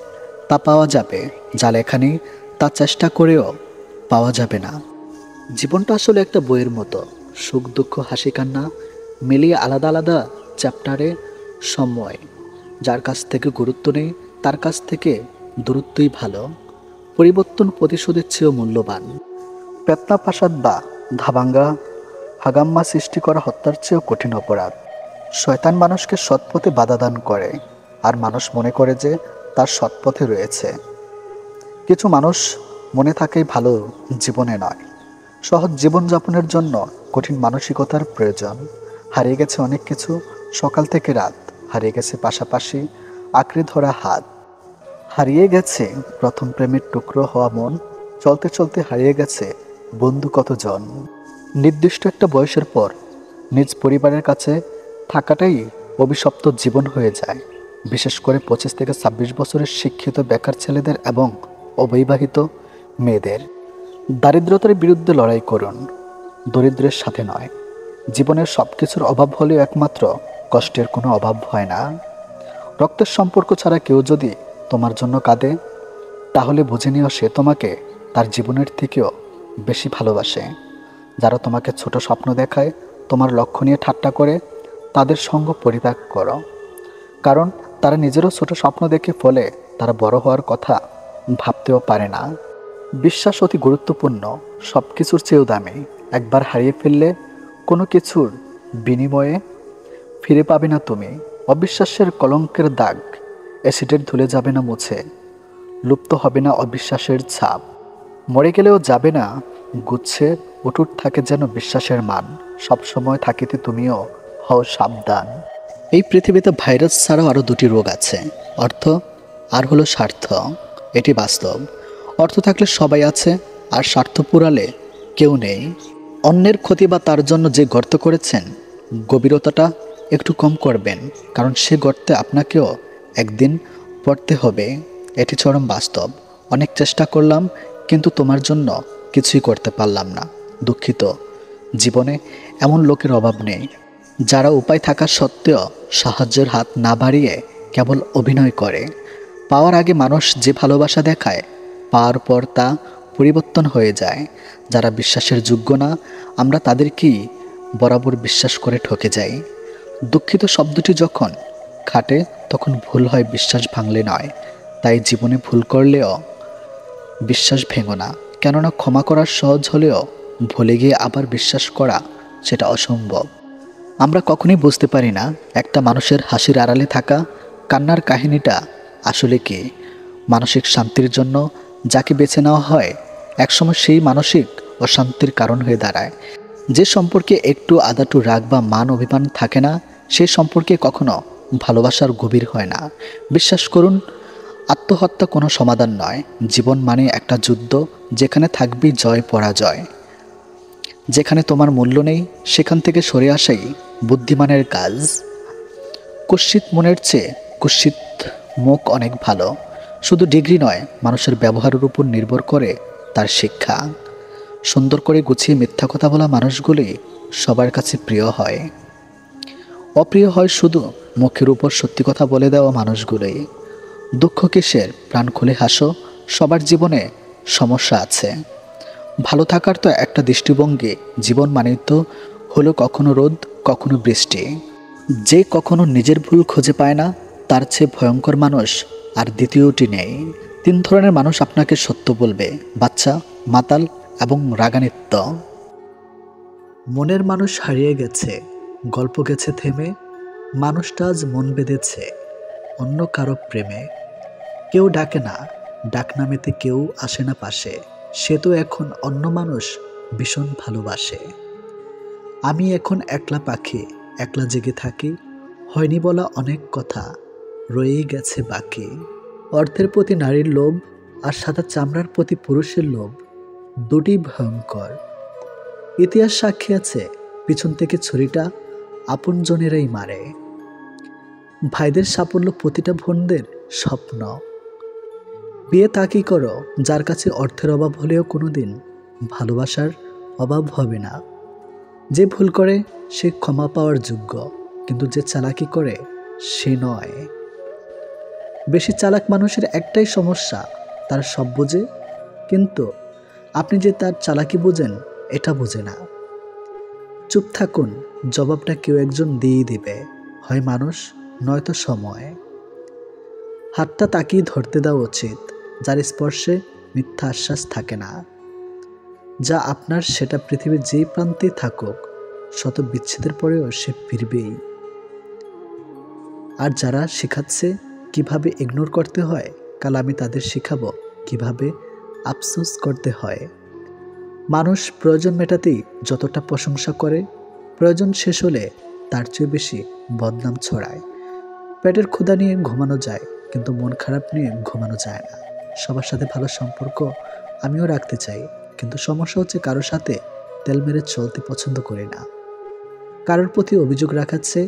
তা পাওয়া যাবে, যা লেখা নেই তা চেষ্টা করেও পাওয়া যাবে না। জীবনটা আসলে একটা বইয়ের মতো, সুখ দুঃখ হাসি কান্না মিলিয়ে আলাদা আলাদা চ্যাপ্টারে সময়। যার কাছ থেকে গুরুত্ব নেই তার কাছ থেকে দূরত্বই ভালো। পরিবর্তন প্রতিশোধের চেয়েও মূল্যবান। পেতনা প্রাসাদ বা ধাবাঙ্গা হাগাম্মা সৃষ্টি করা হত্যার চেয়েও কঠিন অপরাধ। শয়তান মানুষকে সৎপথে বাধা দান করে, আর মানুষ মনে করে যে তার সৎপথে রয়েছে। কিছু মানুষ মনে থাকেই ভালো, জীবনে নয়। সহজ জীবনযাপনের জন্য কঠিন মানসিকতার প্রয়োজন। হারিয়ে গেছে অনেক কিছু, সকাল থেকে রাত। হারিয়ে গেছে পাশাপাশি আঁকড়ে ধরা হাত। হারিয়ে গেছে প্রথম প্রেমের টুকরো হওয়া মন। চলতে চলতে হারিয়ে গেছে বন্ধু কতজন। নির্দিষ্ট একটা বয়সের পর নিজ পরিবারের কাছে থাকাটাই অভিশপ্ত জীবন হয়ে যায়। বিশেষ করে 25 থেকে 26 বছরের শিক্ষিত বেকার ছেলেদের এবং অবিবাহিত মেয়েদের। দারিদ্রতার বিরুদ্ধে লড়াই করুন, দরিদ্রের সাথে নয়। জীবনের সব কিছুর অভাব হলেও একমাত্র কষ্টের কোনো অভাব হয় না। রক্তের সম্পর্ক ছাড়া কেউ যদি তোমার জন্য কাঁদে, তাহলে বুঝে নিও সে তোমাকে তার জীবনের থেকেও বেশি ভালোবাসে। যারা তোমাকে ছোট স্বপ্ন দেখায়, তোমার লক্ষ্য নিয়ে ঠাট্টা করে, তাদের সঙ্গ পরিত্যাগ করো। কারণ তারা নিজেরও ছোট স্বপ্ন দেখে ফলে তারা বড় হওয়ার কথা ভাবতেও পারে না। বিশ্বাস অতি গুরুত্বপূর্ণ, সব কিছুর চেয়েও দামি। একবার হারিয়ে ফেললে কোনো কিছুর বিনিময়ে ফিরে পাবে না তুমি। অবিশ্বাসের কলঙ্কের দাগ অ্যাসিডের ধুলে যাবে না মুছে। লুপ্ত হবে না অবিশ্বাসের ছাপ। মরে গেলেও যাবে না গুচ্ছে। অটুট থাকে যেন বিশ্বাসের মান। সবসময় থাকিতে তুমিও হও সাবধান। এই পৃথিবীতে ভাইরাস ছাড়াও আরও দুটি রোগ আছে, অর্থ আর হলো স্বার্থ। এটি বাস্তব। অর্থ থাকলে সবাই আছে, আর স্বার্থ পুরালে কেউ নেই। অন্যের ক্ষতি বা তার জন্য যে গর্ত করেছেন, গভীরতাটা একটু কম করবেন, কারণ সে গর্তে আপনাকেও একদিন পড়তে হবে। এটি চরম বাস্তব। অনেক চেষ্টা করলাম, কিন্তু তোমার জন্য কিছুই করতে পারলাম না। দুঃখিত। জীবনে এমন লোকের অভাব নেই যারা উপায় থাকা সত্ত্বেও সাহায্যের হাত না বাড়িয়ে কেবল অভিনয় করে। পাওয়ার আগে মানুষ যে ভালোবাসা দেখায়, পাওয়ার পর তা পরিবর্তন হয়ে যায়। যারা বিশ্বাসের যোগ্য না, আমরা তাদেরকেই বরাবর বিশ্বাস করে ঠকে যাই। দুঃখিত শব্দটি যখন খাটে তখন ভুল হয় বিশ্বাস ভাঙলে নয়। তাই জীবনে ভুল করলেও বিশ্বাস ভেঙো না, কেননা ক্ষমা করা সহজ হলেও ভুলে গিয়ে আবার বিশ্বাস করা সেটা অসম্ভব। আমরা কখনোই বুঝতে পারি না একটা মানুষের হাসির আড়ালে থাকা কান্নার কাহিনীটা আসলে কি। মানসিক শান্তির জন্য যাকে বেছে নেওয়া হয়, একসময় সেই মানসিক অশান্তির কারণ হয়ে দাঁড়ায়। যে সম্পর্কে একটু আদাটু রাগ বা মান অভিমান থাকে না, সেই সম্পর্কে কখনো ভালোবাসার গভীর হয় না। বিশ্বাস করুন, আত্মহত্যা কোনো সমাধান নয়। জীবন মানে একটা যুদ্ধ, যেখানে থাকবে জয় পরাজয়। যেখানে তোমার মূল্য নেই, সেখান থেকে সরে আসাই বুদ্ধিমানের কাজ। কুৎসিত মনের চেয়ে কুৎসিত মুখ অনেক ভালো। শুধু ডিগ্রি নয়, মানুষের ব্যবহারের উপর নির্ভর করে তার শিক্ষা। সুন্দর করে গুছিয়ে মিথ্যা কথা বলা মানুষগুলি সবার কাছে প্রিয় হয়। অপ্রিয় হয় শুধু মুখের উপর সত্যি কথা বলে দেওয়া মানুষগুলোই। দুঃখ কিসের, প্রাণ খুলে হাসো। সবার জীবনে সমস্যা আছে। ভালো থাকার তো একটা দৃষ্টিভঙ্গি, জীবন মানেই তো হলো কখনো রোদ কখনো বৃষ্টি। যে কখনো নিজের ভুল খুঁজে পায় না, তার চেয়ে ভয়ঙ্কর মানুষ আর দ্বিতীয়টি নেই। 3 ধরনের মানুষ আপনাকে সত্য বলবে: বাচ্চা, মাতাল এবং রাগান্বিত। মনের মানুষ হারিয়ে গেছে, গল্প গেছে থেমে, মানুষটা আজ মন বেঁধেছে অন্য কারো প্রেমে। কেউ ডাকে না, ডাক নামেতে কেউ আসে না পাশে, সে তো এখন অন্য মানুষ ভীষণ ভালোবাসে। আমি এখন একলা পাখি, একলা জেগে থাকি, হয়নি বলা অনেক কথা, রয়েই গেছে বাকি। অর্থের প্রতি নারীর লোভ আর সাদা চামড়ার প্রতি পুরুষের লোভ, দুটি ভয়ঙ্কর। ইতিহাস সাক্ষী আছে, পিছন থেকে ছুরিটা আপনজনেরাই মারে। ভাইদের সাফল্য প্রতিটা বোনদের স্বপ্ন। বিয়ে তাকেই করো যার কাছে অর্থের অভাব হলেও কোনোদিন ভালোবাসার অভাব হবে না। যে ভুল করে সে ক্ষমা পাওয়ার যোগ্য, কিন্তু যে চালাকি করে সে নয়। বেশি চালাক মানুষের একটাই সমস্যা, তারা সব বোঝে, কিন্তু আপনি যে তার চালাকি বোঝেন এটা বোঝে না। চুপ থাকুন, জবাবটা কেউ একজন দিয়েই দিবে, হয় মানুষ নয়তো সময়। হাতটা তাকিয়ে ধরতে দেওয়া উচিত, যার স্পর্শে মিথ্যা আশ্বাস থাকে না। যা আপনার সেটা পৃথিবীর যেই প্রান্তে থাকুক, শত বিচ্ছেদের পরেও সে ফিরবেই। আর যারা শেখাচ্ছে কিভাবে ইগনোর করতে হয়, কাল আমি তাদের শেখাবো কিভাবে আফসোস করতে হয়। মানুষ প্রয়োজন মেটাতেই যতটা প্রশংসা করে, প্রয়োজন শেষ হলে তার চেয়ে বেশি বদনাম ছড়ায়। পেটের ক্ষুধা নিয়ে ঘুমানো যায়, কিন্তু মন খারাপ নিয়ে ঘুমানো যায় না। সবার সাথে ভালো সম্পর্ক আমিও রাখতে চাই, কিন্তু সমস্যা হচ্ছে কারোর সাথে তেল মেরে চলতে পছন্দ করি না। কারোর প্রতি অভিযোগ রাখাচ্ছে,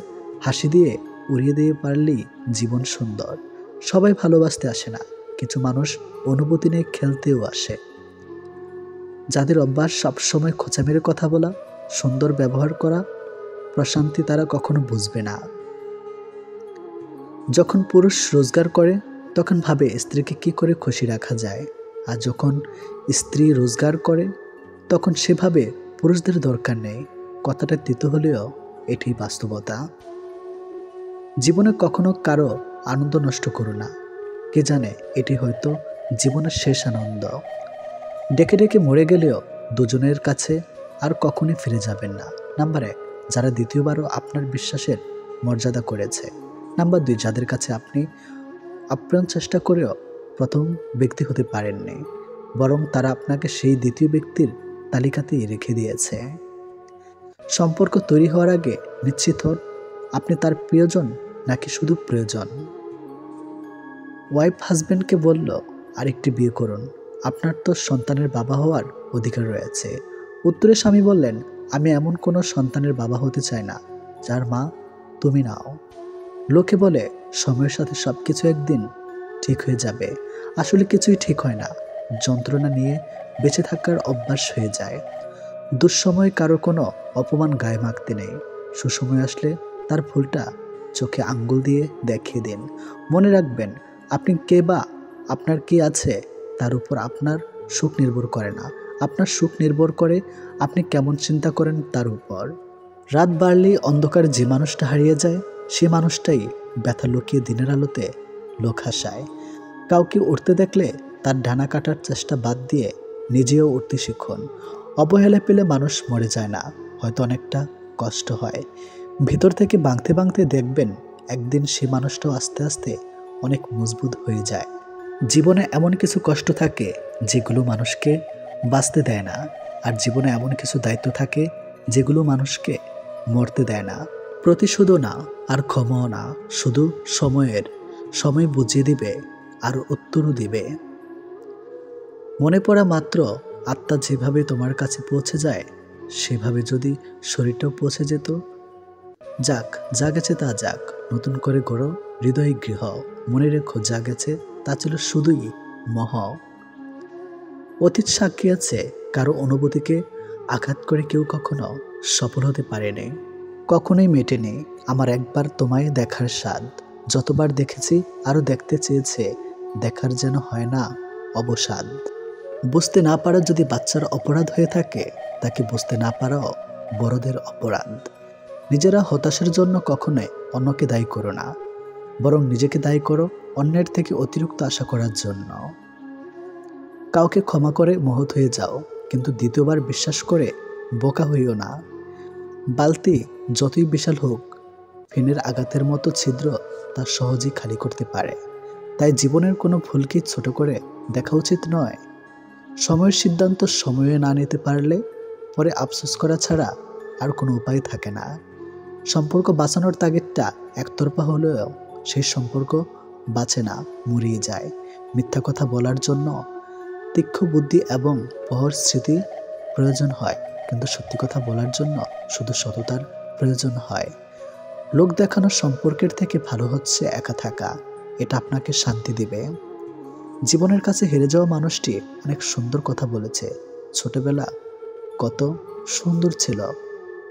হাসি দিয়ে উড়িয়ে দিয়ে পারলেই জীবন সুন্দর। সবাই ভালোবাসতে আসে না, কিছু মানুষ অনুভূতি নিয়ে খেলতেও আসে। যাদের অভ্যাস সবসময় খোঁচা মেরে কথা বলা, সুন্দর ব্যবহার করা, প্রশান্তি তারা কখনো বুঝবে না। যখন পুরুষ রোজগার করে তখন ভাবে স্ত্রীকে কি করে খুশি রাখা যায়, আর যখন স্ত্রী রোজগার করে তখন সে ভাবে পুরুষদের দরকার নেই। কথাটা তিতো হলেও এটি বাস্তবতা। জীবনে কখনো কারো আনন্দ নষ্ট করো না, কে জানে এটি হয়তো জীবনের শেষ আনন্দ। ডেকে ডেকে মরে গেলেও দুজনের কাছে আর কখনোই ফিরে যাবেন না। নাম্বার 1, যারা দ্বিতীয়বারও আপনার বিশ্বাসের মর্যাদা করেছে। নাম্বার 2, যাদের কাছে আপনি আপ্রাণ চেষ্টা করেও প্রথম ব্যক্তি হতে পারেননি, বরং তারা আপনাকে সেই দ্বিতীয় ব্যক্তির তালিকাতেই রেখে দিয়েছে। সম্পর্ক তৈরি হওয়ার আগে নিশ্চিত হন আপনি তার প্রিয়জন নাকি শুধু প্রয়োজন। ওয়াইফ হাজব্যান্ডকে বলল, আরেকটি বিয়ে করুন, আপনার তো সন্তানের বাবা হওয়ার অধিকার রয়েছে। উত্তরে স্বামী বললেন, আমি এমন কোনো সন্তানের বাবা হতে চাই না যার মা তুমি নাও। লোকে বলে সময়ের সাথে সব কিছু একদিন ঠিক হয়ে যাবে, আসলে কিছুই ঠিক হয় না। যন্ত্রণা নিয়ে বেঁচে থাকার অভ্যাস হয়ে যায়। দুঃসময়ে কারো কোনো অপমান গায়ে মাখতে নেই, সুসময় আসলে তার ভুলটা চোখে আঙ্গুল দিয়ে দেখিয়ে দিন। মনে রাখবেন, আপনি কে বা আপনার কি আছে তার উপর আপনার সুখ নির্ভর করে না, আপনার সুখ নির্ভর করে আপনি কেমন চিন্তা করেন তার উপর। রাত বাড়লেই অন্ধকার যে মানুষটা হারিয়ে যায়, সে মানুষটাই ব্যথা লুকিয়ে দিনের আলোতে লোক হাসায়। কাউকে উঠতে দেখলে তার ডানা কাটার চেষ্টা বাদ দিয়ে নিজেও উঠতে শিখুন। অবহেলা পেলে মানুষ মরে যায় না, হয়তো অনেকটা কষ্ট হয়। ভিতর থেকে ভাঙতে ভাঙতে দেখবেন একদিন সে মানুষটাও আস্তে আস্তে অনেক মজবুত হয়ে যায়। জীবনে এমন কিছু কষ্ট থাকে যেগুলো মানুষকে বাঁচতে দেয় না, আর জীবনে এমন কিছু দায়িত্ব থাকে যেগুলো মানুষকে মরতে দেয় না। প্রতিশোধও না আর ক্ষমাও না, শুধু সময় বুঝিয়ে দিবে আর উত্তরও দিবে। মনে পড়া মাত্র আত্মা যেভাবে তোমার কাছে পৌঁছে যায়, সেভাবে যদি শরীরটাও পৌঁছে যেত। যাক, যা গেছে তা যাক, নতুন করে গড়ো হৃদয় গৃহ। মনে রেখো, যা গেছে তা ছিল শুধুই মোহ। অতীত সাক্ষী আছে, কারো অনুভূতিকে আঘাত করে কেউ কখনো সফল হতে পারেনি, কখনোই মেটেনি। আমার একবার তোমায় দেখার স্বাদ, যতবার দেখেছি আরো দেখতে চেয়েছে, দেখার যেন হয় না অবসাদ। বুঝতে না পারা যদি বাচ্চার অপরাধ হয়ে থাকে, তাকে বুঝতে না পারাও বড়দের অপরাধ। নিজেরা হতাশার জন্য কখনোই অন্যকে দায়ী করো না, বরং নিজেকে দায়ী করো অন্যের থেকে অতিরিক্ত আশা করার জন্য। কাউকে ক্ষমা করে মহৎ হয়ে যাও, কিন্তু দ্বিতীয়বার বিশ্বাস করে বোকা হইও না। বালতি যতই বিশাল হোক, ফেনের আঘাতের মতো ছিদ্র তা সহজেই খালি করতে পারে। তাই জীবনের কোনো ভুলকে ছোট করে দেখা উচিত নয়। সময়ের সিদ্ধান্ত সময়ে না নিতে পারলে পরে আফসোস করা ছাড়া আর কোনো উপায় থাকে না। সম্পর্ক বাঁচানোর তাগিদটা একতরফা হলেও সেই সম্পর্ক বাঁচে না, মুড়িয়ে যায়। মিথ্যা কথা বলার জন্য তীক্ষ্ণ বুদ্ধি এবং প্রহর স্মৃতি প্রয়োজন হয়, কিন্তু সত্যি কথা বলার জন্য শুধু সততার প্রয়োজন হয়। লোক দেখানোর সম্পর্কের থেকে ভালো হচ্ছে একা থাকা, এটা আপনাকে শান্তি দিবে। জীবনের কাছে হেরে যাওয়া মানুষটি অনেক সুন্দর কথা বলেছে, ছোটবেলা কত সুন্দর ছিল,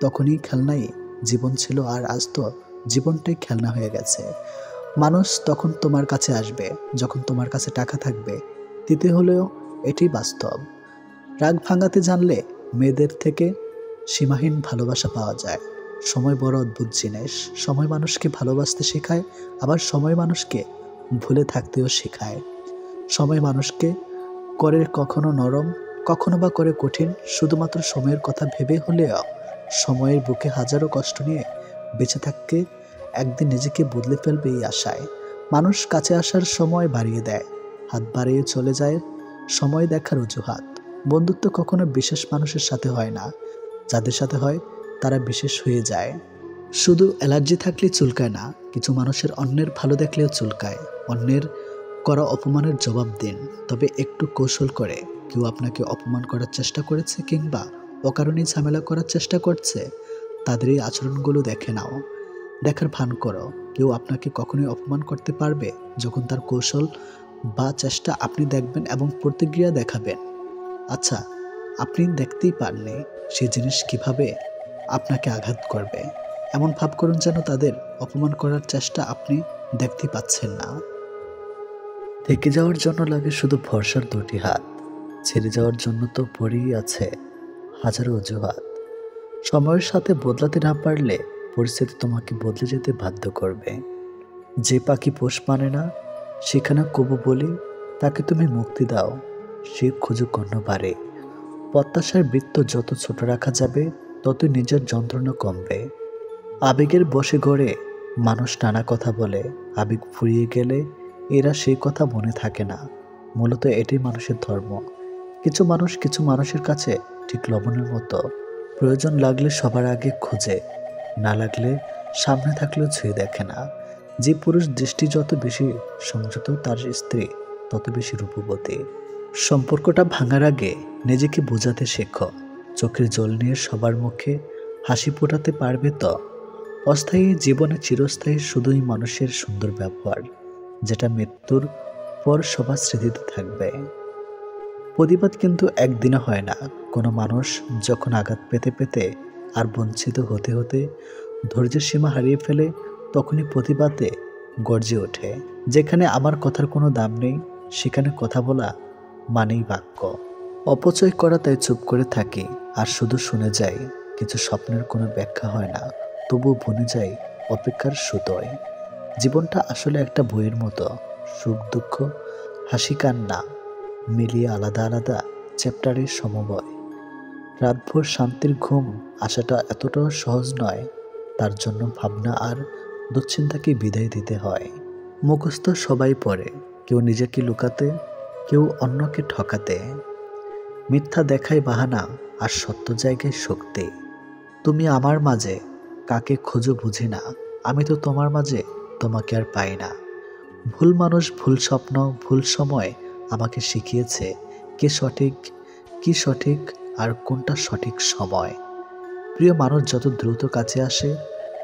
তখনই খেলনাই জীবন ছিল, আর আজ তো জীবনটাই খেলনা হয়ে গেছে। মানুষ তখন তোমার কাছে আসবে যখন তোমার কাছে টাকা থাকবে, দিতে হলেও এটি বাস্তব। রাগ ভাঙাতে জানলে মেয়েদের থেকে সীমাহীন ভালোবাসা পাওয়া যায়। সময় বড় অদ্ভুত জিনিস। সময় মানুষকে ভালোবাসতে শেখায়, আবার সময় মানুষকে ভুলে থাকতেও শেখায়। সময় মানুষকে করে কখনো নরম, কখনো বা করে কঠিন, শুধুমাত্র সময়ের কথা ভেবে হলেও। সময়ের বুকে হাজারো কষ্ট নিয়ে বেঁচে থাকতে একদিন নিজেকে বদলে ফেলবে এই আশায়। মানুষ কাছে আসার সময় বাড়িয়ে দেয়, হাত বাড়িয়ে চলে যায় সময় দেখার অজুহাত। বন্ধুত্ব কখনো বিশেষ মানুষের সাথে হয় না, যাদের সাথে হয় তারা বিশেষ হয়ে যায়। শুধু অ্যালার্জি থাকলে চুলকায় না, কিছু মানুষের অন্যের ভালো দেখলেও চুলকায়। অন্যের করা অপমানের জবাব দিন, তবে একটু কৌশল করে। কেউ আপনাকে অপমান করার চেষ্টা করেছে কিংবা অকারণে ঝামেলা করার চেষ্টা করছে, তাদের এই আচরণগুলো দেখে নাও, দেখার ভান করো। কেউ আপনাকে কখনোই অপমান করতে পারবে যখন তার কৌশল বা চেষ্টা আপনি দেখবেন এবং প্রতিক্রিয়া দেখাবেন। আচ্ছা, আপনি দেখতেই পারলে সেই জিনিস কিভাবে আপনাকে আঘাত করবে, এমন ভাব করুন যেন তাদের অপমান করার চেষ্টা আপনি দেখতে পাচ্ছেন না। থেকে যাওয়ার জন্য লাগে শুধু ভরসার দুটি হাত, ছেড়ে যাওয়ার জন্য তো পড়েই আছে হাজারো অজুহাত। সময়ের সাথে বদলাতে না পারলে পরিস্থিতি তোমাকে বদলে যেতে বাধ্য করবে। যে পাখি পোষ মানে না সেখানে কবু বলি, তাকে তুমি মুক্তি দাও, সে খুঁজুক অন্য বারে। প্রত্যাশার বৃত্ত যত ছোট রাখা যাবে, ততই নিজের যন্ত্রণা কমবে। আবেগের বশে গড়ে মানুষ নানা কথা বলে, আবেগ ফুরিয়ে গেলে এরা সেই কথা মনে থাকে না। মূলত এটাই মানুষের ধর্ম। কিছু মানুষ কিছু মানুষের কাছে ঠিক লবণের মতো, প্রয়োজন লাগলে সবার আগে খোঁজে, না লাগলে সামনে থাকলেও ছুঁয়ে দেখে না। যে পুরুষ দৃষ্টি যত বেশি সংযত, তার স্ত্রী তত বেশি রূপবতী। সম্পর্কটা ভাঙার আগে নিজেকে বোঝাতে শেখো। চোখের জল নিয়ে সবার মুখে হাসি ফোটাতে পারবে তো। অস্থায়ী জীবনে চিরস্থায়ী শুধুই মানুষের সুন্দর ব্যবহার, যেটা মৃত্যুর পর সবার স্মৃতিতে থাকবে। প্রতিবাদ কিন্তু একদিনে হয় না। কোনো মানুষ যখন আঘাত পেতে পেতে আর বঞ্চিত হতে হতে ধৈর্যের সীমা হারিয়ে ফেলে, তখনই প্রতিবাদে গর্জে ওঠে। যেখানে আমার কথার কোনো দাম নেই, সেখানে কথা বলা মানেই বাক্য। অপচয় করা, তাই চুপ করে থাকি আর শুধু শুনে যাই। কিছু স্বপ্নের কোনো ব্যাখ্যা হয় না, তবু বনে যায় অপেক্ষার সুতোয়। জীবনটা আসলে একটা বইয়ের মতো, সুখ দুঃখ হাসি কান্না মিলিয়ে আলাদা আলাদা চ্যাপ্টারের সমবয়। রাতভর শান্তির ঘুম আসাটা এতটাও সহজ নয়, তার জন্য ভাবনা আর দুশ্চিন্তাকে বিদায় দিতে হয়। মুখস্থ সবাই পড়ে, কেউ নিজেকে লুকাতে, কেউ অন্যকে ঠকাতে। মিথ্যা দেখায় বাহানা, আর সত্য জায়গায় শক্তি। তুমি আমার মাঝে কাকে খোঁজো বুঝি না, আমি তো তোমার মাঝে তোমাকে আর পাই না। ভুল মানুষ, ভুল স্বপ্ন, ভুল সময় আমাকে শিখিয়েছে কে সঠিক, কি সঠিক আর কোনটা সঠিক সময়। প্রিয় মানুষ যত দ্রুত কাছে আসে,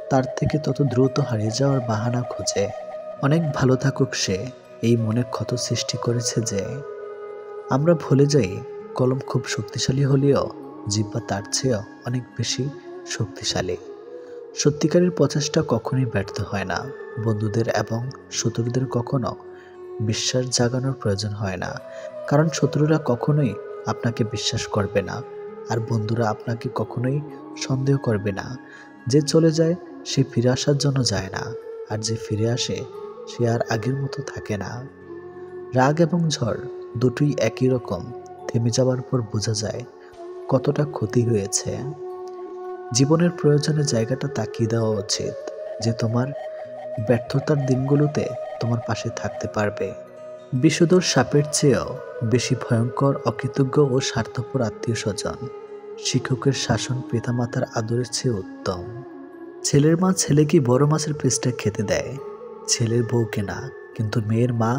তার থেকে তত দ্রুত হারিয়ে যাওয়ার বাহানা খোঁজে। অনেক ভালো থাকুক সে, এই মনে ক্ষত সৃষ্টি করেছে যে। আমরা ভুলে যাই কলম খুব শক্তিশালী হলেও জিহ্বা তার চেয়েও অনেক বেশি শক্তিশালী। সত্যিকারের প্রচেষ্টা কখনোই ব্যর্থ হয় না। বন্ধুদের এবং শত্রুদের কখনো বিশ্বাস জাগানোর প্রয়োজন হয় না, কারণ শত্রুরা কখনোই আপনাকে বিশ্বাস করবে না, আর বন্ধুরা আপনাকে কখনোই সন্দেহ করবে না। যে চলে যায় সে ফিরে আসার জন্য যায় না, আর যে ফিরে আসে সে আর আগের মতো থাকে না। রাগ এবং ঝড় দুটোই একই রকম, থেমে যাওয়ার পর বোঝা যায় কতটা ক্ষতি হয়েছে। জীবনের প্রয়োজনে জায়গাটা তাকিয়ে দেওয়া উচিত, যে তোমার ব্যর্থতার দিনগুলোতে তোমার পাশে থাকতে পারবে। বিষধর সাপের চেয়েও বেশি ভয়ঙ্কর অকৃতজ্ঞ ও স্বার্থপর আত্মীয় স্বজন। শিক্ষকের শাসন পিতামাতার আদরের চেয়ে উত্তম। ছেলের মা ছেলেকে বড় মাছের পিসটা খেতে দেয়, ছেলের বউকে না। কিন্তু মেয়ের মা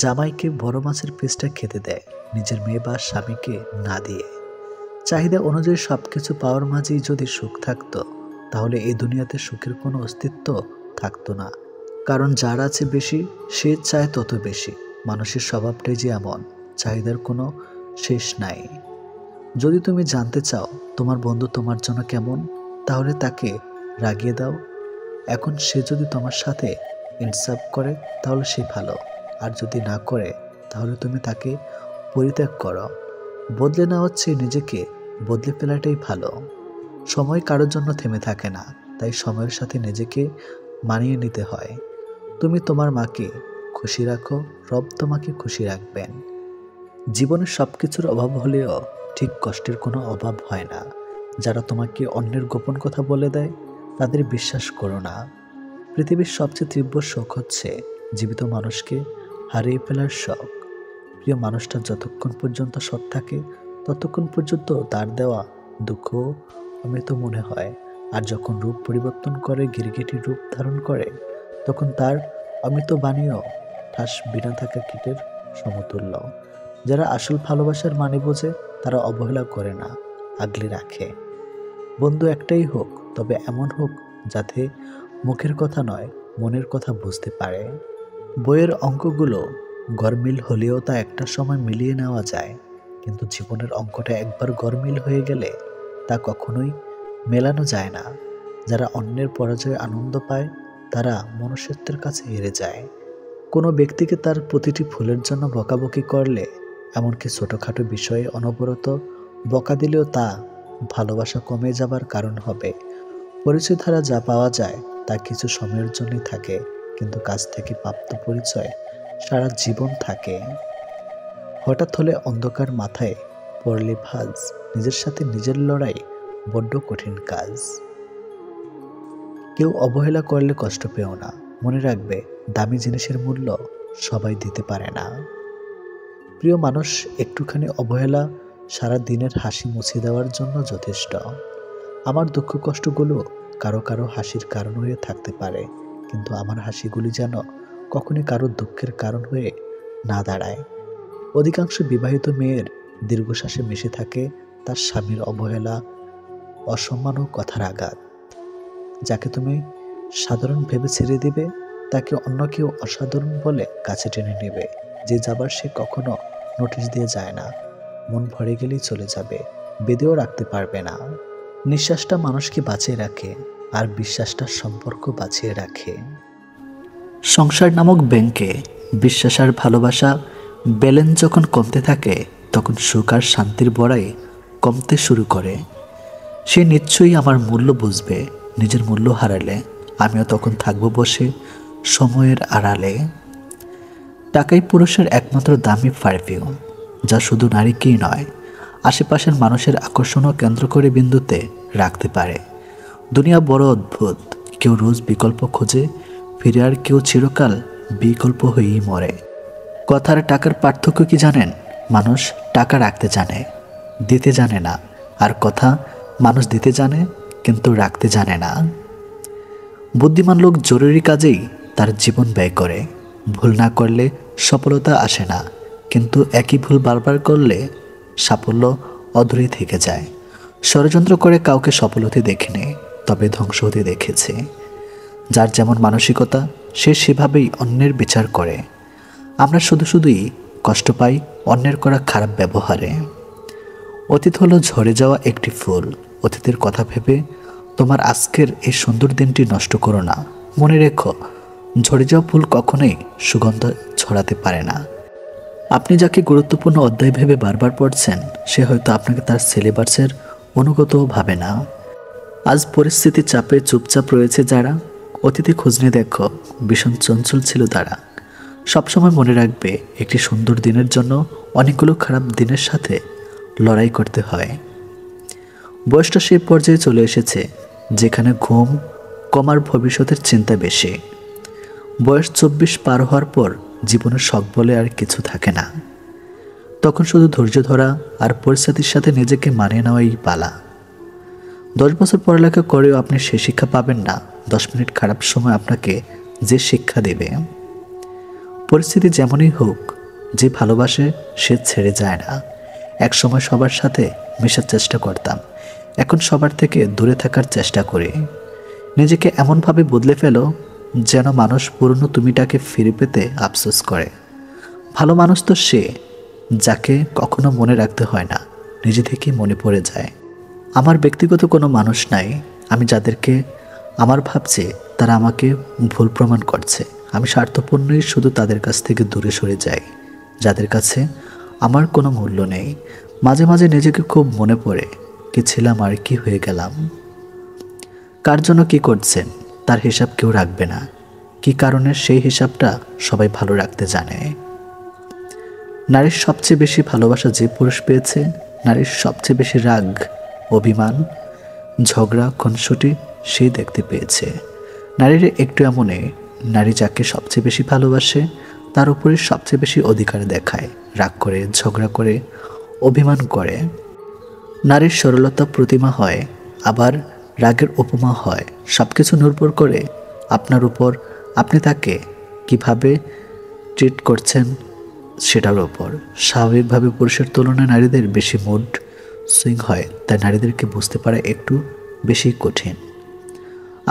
জামাইকে বড় মাছের পিসটা খেতে দেয়, নিজের মেয়ে বা স্বামীকে না দিয়ে। চাহিদা অনুযায়ী সবকিছু পাওয়ার মাঝেই যদি সুখ থাকতো, তাহলে এই দুনিয়াতে সুখের কোনো অস্তিত্ব থাকতো না। কারণ যার আছে বেশি সে চায় তত বেশি। মানুষের স্বভাবটাই যে এমন, চাহিদার কোনো শেষ নাই। যদি তুমি জানতে চাও তোমার বন্ধু তোমার জন্য কেমন, তাহলে তাকে রাগিয়ে দাও। এখন সে যদি তোমার সাথে ইনসাফ করে তাহলে সে ভালো, আর যদি না করে তাহলে তুমি তাকে পরিত্যাগ করো। বদলে নেওয়া হচ্ছে নিজেকে বদলে ফেলাটাই ভালো। সময় কারোর জন্য থেমে থাকে না, তাই সময়ের সাথে নিজেকে মানিয়ে নিতে হয়। তুমি তোমার মাকে খুশি রাখো, রব তোমাকে খুশি রাখবেন। জীবনের সব কিছুর অভাব হলেও ঠিক কষ্টের কোনো অভাব হয় না। যারা তোমাকে অন্যের গোপন কথা বলে দেয় তাদের বিশ্বাস করো না। পৃথিবীর সবচেয়ে তীব্র শোক হচ্ছে জীবিত মানুষকে হারিয়ে ফেলার শোক। প্রিয় মানুষটা যতক্ষণ পর্যন্ত সৎ থাকে ততক্ষণ পর্যন্ত তার দেওয়া দুঃখ অমৃত মনে হয়, আর যখন রূপ পরিবর্তন করে গিরগিটির রূপ ধারণ করে তখন তার অমৃত বাণীও ঠাস বিনা থাকা কীটের সমতুল্য। যারা আসল ভালোবাসার মানে বোঝে তারা অবহেলা করে না, আগলে রাখে। বন্ধু একটাই হোক, তবে এমন হোক যাতে মুখের কথা নয় মনের কথা বুঝতে পারে। বইয়ের অঙ্কগুলো গরমিল হলেও তা একটা সময় মিলিয়ে নেওয়া যায়, কিন্তু জীবনের অঙ্কটা একবার গরমিল হয়ে গেলে তা কখনোই মেলানো যায় না। যারা অন্যের পরাজয়ে আনন্দ পায় তারা মনুষ্যত্বের কাছে হেরে যায়। কোনো ব্যক্তিকে তার প্রতিটি ভুলের জন্য বকাবকি করলে, এমনকি ছোটোখাটো বিষয়ে অনবরত বকা দিলেও তা ভালোবাসা কমে যাবার কারণ হবে। পরিচয় দ্বারা যা পাওয়া যায় তা কিছু সময়ের জন্যই থাকে, কিন্তু কাছ থেকে প্রাপ্ত পরিচয় সারা জীবন থাকে। হঠাৎ হলে অন্ধকার মাথায় পড়লে ভাঁজ, নিজের সাথে নিজের লড়াই বড্ড কঠিন কাজ। কেউ অবহেলা করলে কষ্ট পেও না, মনে রাখবে দামি জিনিসের মূল্য সবাই দিতে পারে না। প্রিয় মানুষ একটুখানি অবহেলা সারা দিনের হাসি মুছে দেওয়ার জন্য যথেষ্ট। আমার দুঃখ কষ্টগুলো কারো কারো হাসির কারণ হয়ে থাকতে পারে, কিন্তু আমার হাসিগুলি যেন কখনই কারো দুঃখের কারণ হয়ে না দাঁড়ায়। অধিকাংশ বিবাহিত মেয়ের দীর্ঘশ্বাসে মিশে থাকে তার স্বামীর অবহেলা, অসম্মান ও কথার আঘাত। যাকে তুমি সাধারণ ভেবে ছেড়ে দিবে তাকে অন্য কেউ অসাধারণ বলে কাছে টেনে নেবে। যে যাবার সে কখনো নোটিশ দিয়ে যায় না, মন ভরে গেলেই চলে যাবে, বেঁধেও রাখতে পারবে না। নিঃশ্বাসটা মানুষকে বাঁচিয়ে রাখে, আর বিশ্বাসটা সম্পর্ক বাঁচিয়ে রাখে। সংসার নামক ব্যাংকে বিশ্বাস আর ভালোবাসা ব্যালেন্স যখন কমতে থাকে তখন সুখ আর শান্তির বড়াই কমতে শুরু করে। সে নিশ্চয়ই আমার মূল্য বুঝবে। নিজের মূল্য হারালে আমিও তখন থাকবো বসে সময়ের আড়ালে। টাকাই পুরুষের একমাত্র দামি পারফিউম, যা শুধু নারীকেই নয় আশেপাশের মানুষের আকর্ষণও কেন্দ্র করে বিন্দুতে রাখতে পারে। দুনিয়া বড় অদ্ভুত, কেউ রোজ বিকল্প খোঁজে ফিরে, আর কেউ চিরকাল বিকল্প হয়েই মরে। কথার টাকার পার্থক্য কি জানেন? মানুষ টাকা রাখতে জানে, দিতে জানে না। আর কথা মানুষ দিতে জানে কিন্তু রাখতে জানে না। বুদ্ধিমান লোক জরুরি কাজেই তার জীবন ব্যয় করে। ভুল না করলে সফলতা আসে না, কিন্তু একই ভুল বারবার করলে সাফল্য অধূরেই থেকে যায়। ষড়যন্ত্র করে কাউকে সফল হতে দেখিনি, তবে ধ্বংস হতে দেখেছে। যার যেমন মানসিকতা সে সেভাবেই অন্যের বিচার করে। আমরা শুধুই কষ্ট পাই অন্যের করা খারাপ ব্যবহারে। অতীত হলো ঝরে যাওয়া একটি ফুল। অতীতের কথা ভেবে তোমার আজকের এই সুন্দর দিনটি নষ্ট করো না। মনে রেখো, ঝরে যাওয়া ফুল কখনোই সুগন্ধ ছড়াতে পারে না। আপনি যাকে গুরুত্বপূর্ণ অধ্যায় ভেবে বারবার পড়ছেন, সে হয়তো আপনাকে তার সিলেবাসের অনুগতও ভাবে না। আজ পরিস্থিতির চাপে চুপচাপ রয়েছে যারা, অতীতে খোঁজ নিয়ে দেখো ভীষণ চঞ্চল ছিল তারা। সবসময় মনে রাখবে, একটি সুন্দর দিনের জন্য অনেকগুলো খারাপ দিনের সাথে লড়াই করতে হয়। বয়সটা সেই পর্যায়ে চলে এসেছে যেখানে ঘুম কমার ভবিষ্যতের চিন্তা বেশি। বয়স 24 পার হওয়ার পর জীবনের শখ বলে আর কিছু থাকে না। তখন শুধু ধৈর্য ধরা আর পরিস্থিতির সাথে নিজেকে মানিয়ে নেওয়াই পালা। 10 বছর পড়ালেখা করেও আপনি সে শিক্ষা পাবেন না 10 মিনিট খারাপ সময় আপনাকে যে শিক্ষা দেবে। পরিস্থিতি যেমনই হোক, যে ভালোবাসে সে ছেড়ে যায় না। এক সময় সবার সাথে মেশার চেষ্টা করতাম, এখন সবার থেকে দূরে থাকার চেষ্টা করি। নিজেকে এমনভাবে বদলে ফেলো যেন মানুষ পুরনো তুমিটাকে ফিরে পেতে আফসোস করে। ভালো মানুষ তো সে যাকে কখনো মনে রাখতে হয় না, নিজে থেকেই মনে পড়ে যায়। আমার ব্যক্তিগত কোনো মানুষ নাই। আমি যাদেরকে আমার ভাবছি তারা আমাকে ভুল প্রমাণ করছে। আমি স্বার্থপূর্ণই শুধু তাদের কাছ থেকে দূরে সরে যাই যাদের কাছে আমার কোনো মূল্য নেই। মাঝে মাঝে নিজেকে খুব মনে পড়ে, কি ছিলাম আর কি হয়ে গেলাম। কার জন্য কি করছেন তার হিসাব কেউ রাখবে না, কি কারণে সেই হিসাবটা সবাই ভালো রাখতে জানে। নারীর সবচেয়ে বেশি ভালোবাসা যে পুরুষ পেয়েছে, নারীর সবচেয়ে বেশি রাগ, অভিমান, ঝগড়া, খুনসুটি সেই দেখতে পেয়েছে। নারীর একটু এমনই, নারী যাকে সবচেয়ে বেশি ভালোবাসে তার উপরে সবচেয়ে বেশি অধিকার দেখায়, রাগ করে, ঝগড়া করে, অভিমান করে। নারীর সরলতা প্রতিমা হয়, আবার রাগের উপমা হয়। সব কিছু নির্ভর করে আপনার উপর, আপনি তাকে কিভাবে ট্রিট করছেন সেটার উপর। স্বাভাবিকভাবে পুরুষের তুলনায় নারীদের বেশি মুড সুইং হয়, তাই নারীদেরকে বুঝতে পারা একটু বেশি কঠিন।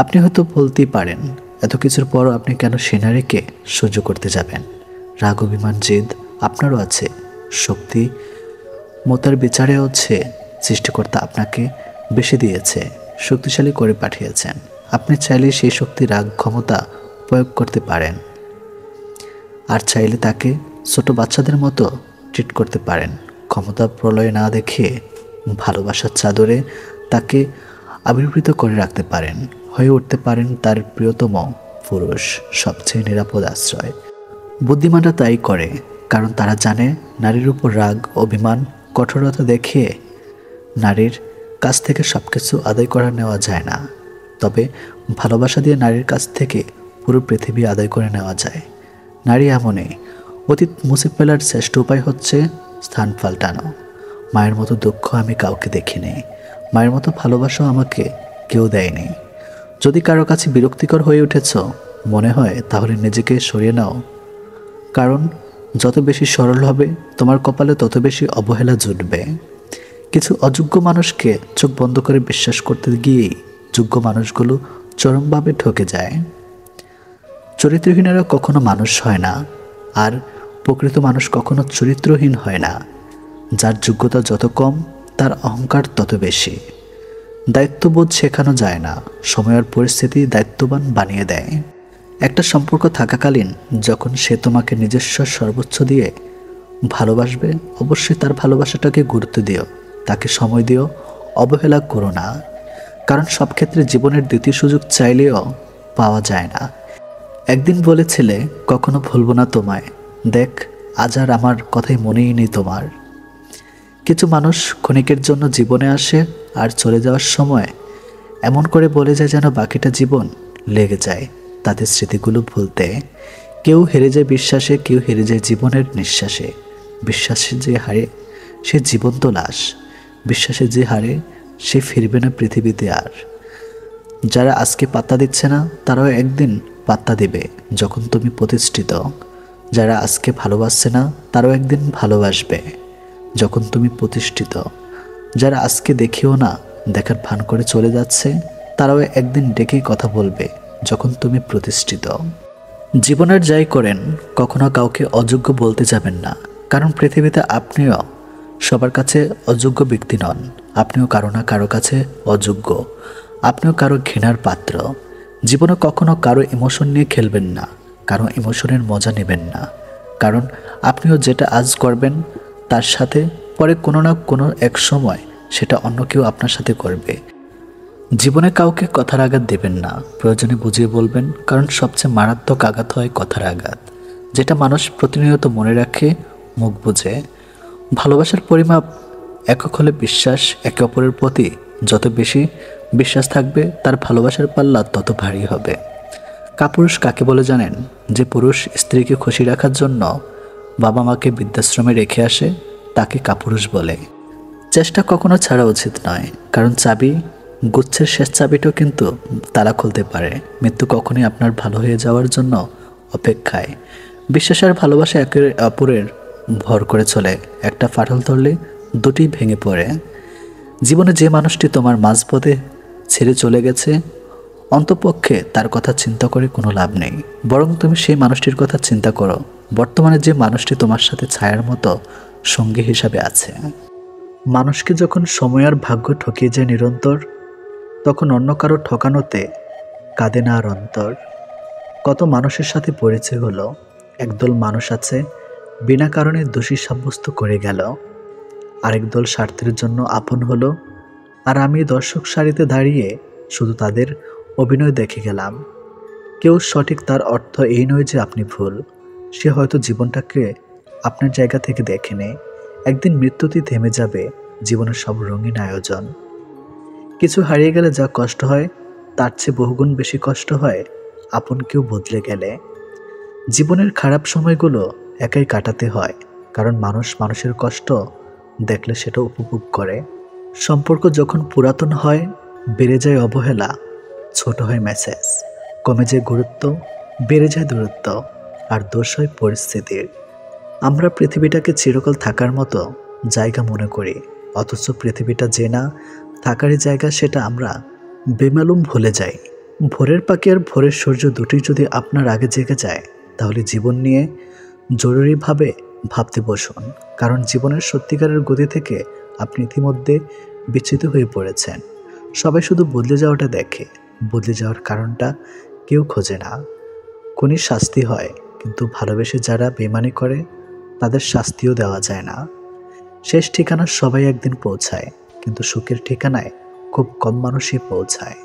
আপনি হয়তো বলতেই পারেন, এত কিছুর পরও আপনি কেন সে নারীকে সহ্য করতে যাবেন? রাগ, অভিমান, জেদ আপনারও আছে, শক্তি মতার বিচারে হচ্ছে সৃষ্টিকর্তা আপনাকে বেশি দিয়েছে, শক্তিশালী করে পাঠিয়েছেন। আপনি চাইলে সেই শক্তি, রাগ, ক্ষমতা প্রয়োগ করতে পারেন, আর চাইলে তাকে ছোট বাচ্চাদের মতো ট্রিট করতে পারেন। ক্ষমতা প্রলয় না দেখে ভালোবাসার চাদরে তাকে আবির্ভূত করে রাখতে পারেন, হয়ে উঠতে পারেন তার প্রিয়তম পুরুষ, সবচেয়ে নিরাপদ আশ্রয়। বুদ্ধিমানরা তাই করে, কারণ তারা জানে নারীর উপর রাগ, অভিমান, কঠোরতা দেখিয়ে নারীর কাছ থেকে সব কিছু আদায় করা নেওয়া যায় না। তবে ভালোবাসা দিয়ে নারীর কাছ থেকে পুরো পৃথিবী আদায় করে নেওয়া যায়। নারী এমনই, অতীত মুছে ফেলার শ্রেষ্ঠ উপায় হচ্ছে স্থান পাল্টানো। মায়ের মতো দুঃখ আমি কাউকে দেখিনি, মায়ের মতো ভালোবাসাও আমাকে কেউ দেয়নি। যদি কারো কাছে বিরক্তিকর হয়ে উঠেছ মনে হয়, তাহলে নিজেকে সরিয়ে নাও, কারণ যত বেশি সরল হবে তোমার কপালে তত বেশি অবহেলা জুটবে। কিছু অযোগ্য মানুষকে চোখ বন্ধ করে বিশ্বাস করতে গিয়েই যোগ্য মানুষগুলো চরমভাবে ঠকে যায়। চরিত্রহীনেরা কখনো মানুষ হয় না, আর প্রকৃত মানুষ কখনো চরিত্রহীন হয় না। যার যোগ্যতা যত কম তার অহংকার তত বেশি। দায়িত্ববোধ শেখানো যায় না, সময় আর পরিস্থিতি দায়িত্ববান বানিয়ে দেয়। একটা সম্পর্ক থাকাকালীন যখন সে তোমাকে নিজস্ব সর্বোচ্চ দিয়ে ভালোবাসবে, অবশ্যই তার ভালোবাসাটাকে গুরুত্ব দিও, তাকে সময় দিও, অবহেলা করো না। কারণ সব ক্ষেত্রে জীবনের দ্বিতীয় সুযোগ চাইলেও পাওয়া যায় না। একদিন বলেছিলে, কখনো ভুলবো না তোমায়, দেখ আজ আর আমার কথাই মনেই নেই তোমার। কিছু মানুষ ক্ষণিকের জন্য জীবনে আসে আর চলে যাওয়ার সময় এমন করে বলে যায় যেন বাকিটা জীবন লেগে যায় তাদের স্মৃতিগুলো ভুলতে। কেউ হেরে যায় বিশ্বাসে, কেউ হেরে যায় জীবনের নিঃশ্বাসে। বিশ্বাসে যে হারে সে জীবন্ত লাশ, বিশ্বাসে যে হারে সে ফিরবে না পৃথিবীতে আর। যারা আজকে পাত্তা দিচ্ছে না তারাও একদিন পাত্তা দেবে যখন তুমি প্রতিষ্ঠিত। যারা আজকে ভালোবাসছে না তারাও একদিন ভালোবাসবে যখন তুমি প্রতিষ্ঠিত। যারা আজকে দেখেও না দেখার ভান করে চলে যাচ্ছে তারাও একদিন ডেকেই কথা বলবে যখন তুমি প্রতিষ্ঠিত। জীবনের যাই করেন কখনো কাউকে অযোগ্য বলতে যাবেন না, কারণ পৃথিবীতে আপনিও সবার কাছে অযোগ্য ব্যক্তি নন। আপনিও কারো না কারো কাছে অযোগ্য, আপনিও কারো ঘৃণার পাত্র। জীবনে কখনো কারো ইমোশন নিয়ে খেলবেন না, কারো ইমোশনের মজা নেবেন না, কারণ আপনিও যেটা আজ করবেন তার সাথে পরে কোনো না কোনো এক সময় সেটা অন্য কেউ আপনার সাথে করবে। জীবনে কাউকে কথার আঘাত দেবেন না, প্রয়োজনে বুঝিয়ে বলবেন, কারণ সবচেয়ে মারাত্মক আঘাত হয় কথার আঘাত, যেটা মানুষ প্রতিনিয়ত মনে রাখে মুখ বুঝে। ভালোবাসার পরিমাপ একক হলে বিশ্বাস। একে অপরের প্রতি যত বেশি বিশ্বাস থাকবে তার ভালোবাসার পাল্লা তত ভারী হবে। কাপুরুষ কাকে বলে জানেন? যে পুরুষ স্ত্রীকে খুশি রাখার জন্য বাবা মাকে বৃদ্ধাশ্রমে রেখে আসে তাকে কাপুরুষ বলে। চেষ্টা কখনো ছাড়া উচিত নয়, কারণ চাবি গুচ্ছের শেষ চাবিটাও কিন্তু তালা খুলতে পারে। মৃত্যু কখনোই আপনার ভালো হয়ে যাওয়ার জন্য অপেক্ষায়। বিশ্বাস আর ভালোবাসা একে অপরের ভর করে চলে। একটা ফাটল ধরলে দুটি ভেঙে পড়ে। জীবনে যে মানুষটি তোমার মাঝপথে ছেড়ে চলে গেছে, অন্তপক্ষে তার কথা চিন্তা করে কোনো লাভ নেই, বরং তুমি সেই মানুষটির কথা চিন্তা করো বর্তমানে যে মানুষটি তোমার সাথে ছায়ার মতো সঙ্গী হিসাবে আছে। মানুষকে যখন সময় আর ভাগ্য ঠকিয়ে যায় নিরন্তর, তখন অন্য কারো ঠকানোতে কাঁদে না আর অন্তর। কত মানুষের সাথে পরিচয় হলো, একদল মানুষ আছে বিনা কারণে দোষী সাব্যস্ত করে গেল, আরেক দল স্বার্থের জন্য আপন হলো, আর আমি দর্শক সারিতে দাঁড়িয়ে শুধু তাদের অভিনয় দেখে গেলাম। কেউ সঠিক তার অর্থ এই নয় যে আপনি ভুল, সে হয়তো জীবনটাকে আপনার জায়গা থেকে দেখে নেয়। একদিন মৃত্যুতেই থেমে যাবে জীবনের সব রঙিন আয়োজন। কিছু হারিয়ে গেলে যা কষ্ট হয় তার চেয়ে বহুগুণ বেশি কষ্ট হয় আপন কেউ বদলে গেলে। জীবনের খারাপ সময়গুলো একাই কাটাতে হয়, কারণ মানুষ মানুষের কষ্ট দেখলে সেটা উপভোগ করে। সম্পর্ক যখন পুরাতন হয় বেড়ে যায় অবহেলা, ছোট হয় মেসেজ, কমে যায় গুরুত্ব, বেড়ে যায় দূরত্ব, আর দোষ হয় পরিস্থিতির। আমরা পৃথিবীটাকে চিরকাল থাকার মতো জায়গা মনে করি, অথচ পৃথিবীটা যে না থাকারই জায়গা সেটা আমরা বেমালুম ভুলে যাই। ভোরের পাখি আর ভোরের সূর্য দুটোই যদি আপনার আগে জেগে যায়, তাহলে জীবন নিয়ে জরুরিভাবে ভাবতে বসুন, কারণ জীবনের সত্যিকারের গতি থেকে আপনি ইতিমধ্যে বিচ্যুত হয়ে পড়েছেন। সবাই শুধু বদলে যাওয়াটা দেখে, বদলে যাওয়ার কারণটা কেউ খোঁজে না। খুনির শাস্তি হয়, কিন্তু ভালোবেসে যারা বেইমানি করে তাদের শাস্তিও দেওয়া যায় না। শেষ ঠিকানা সবাই একদিন পৌঁছায়, কিন্তু সুখের ঠিকানায় খুব কম মানুষই পৌঁছায়।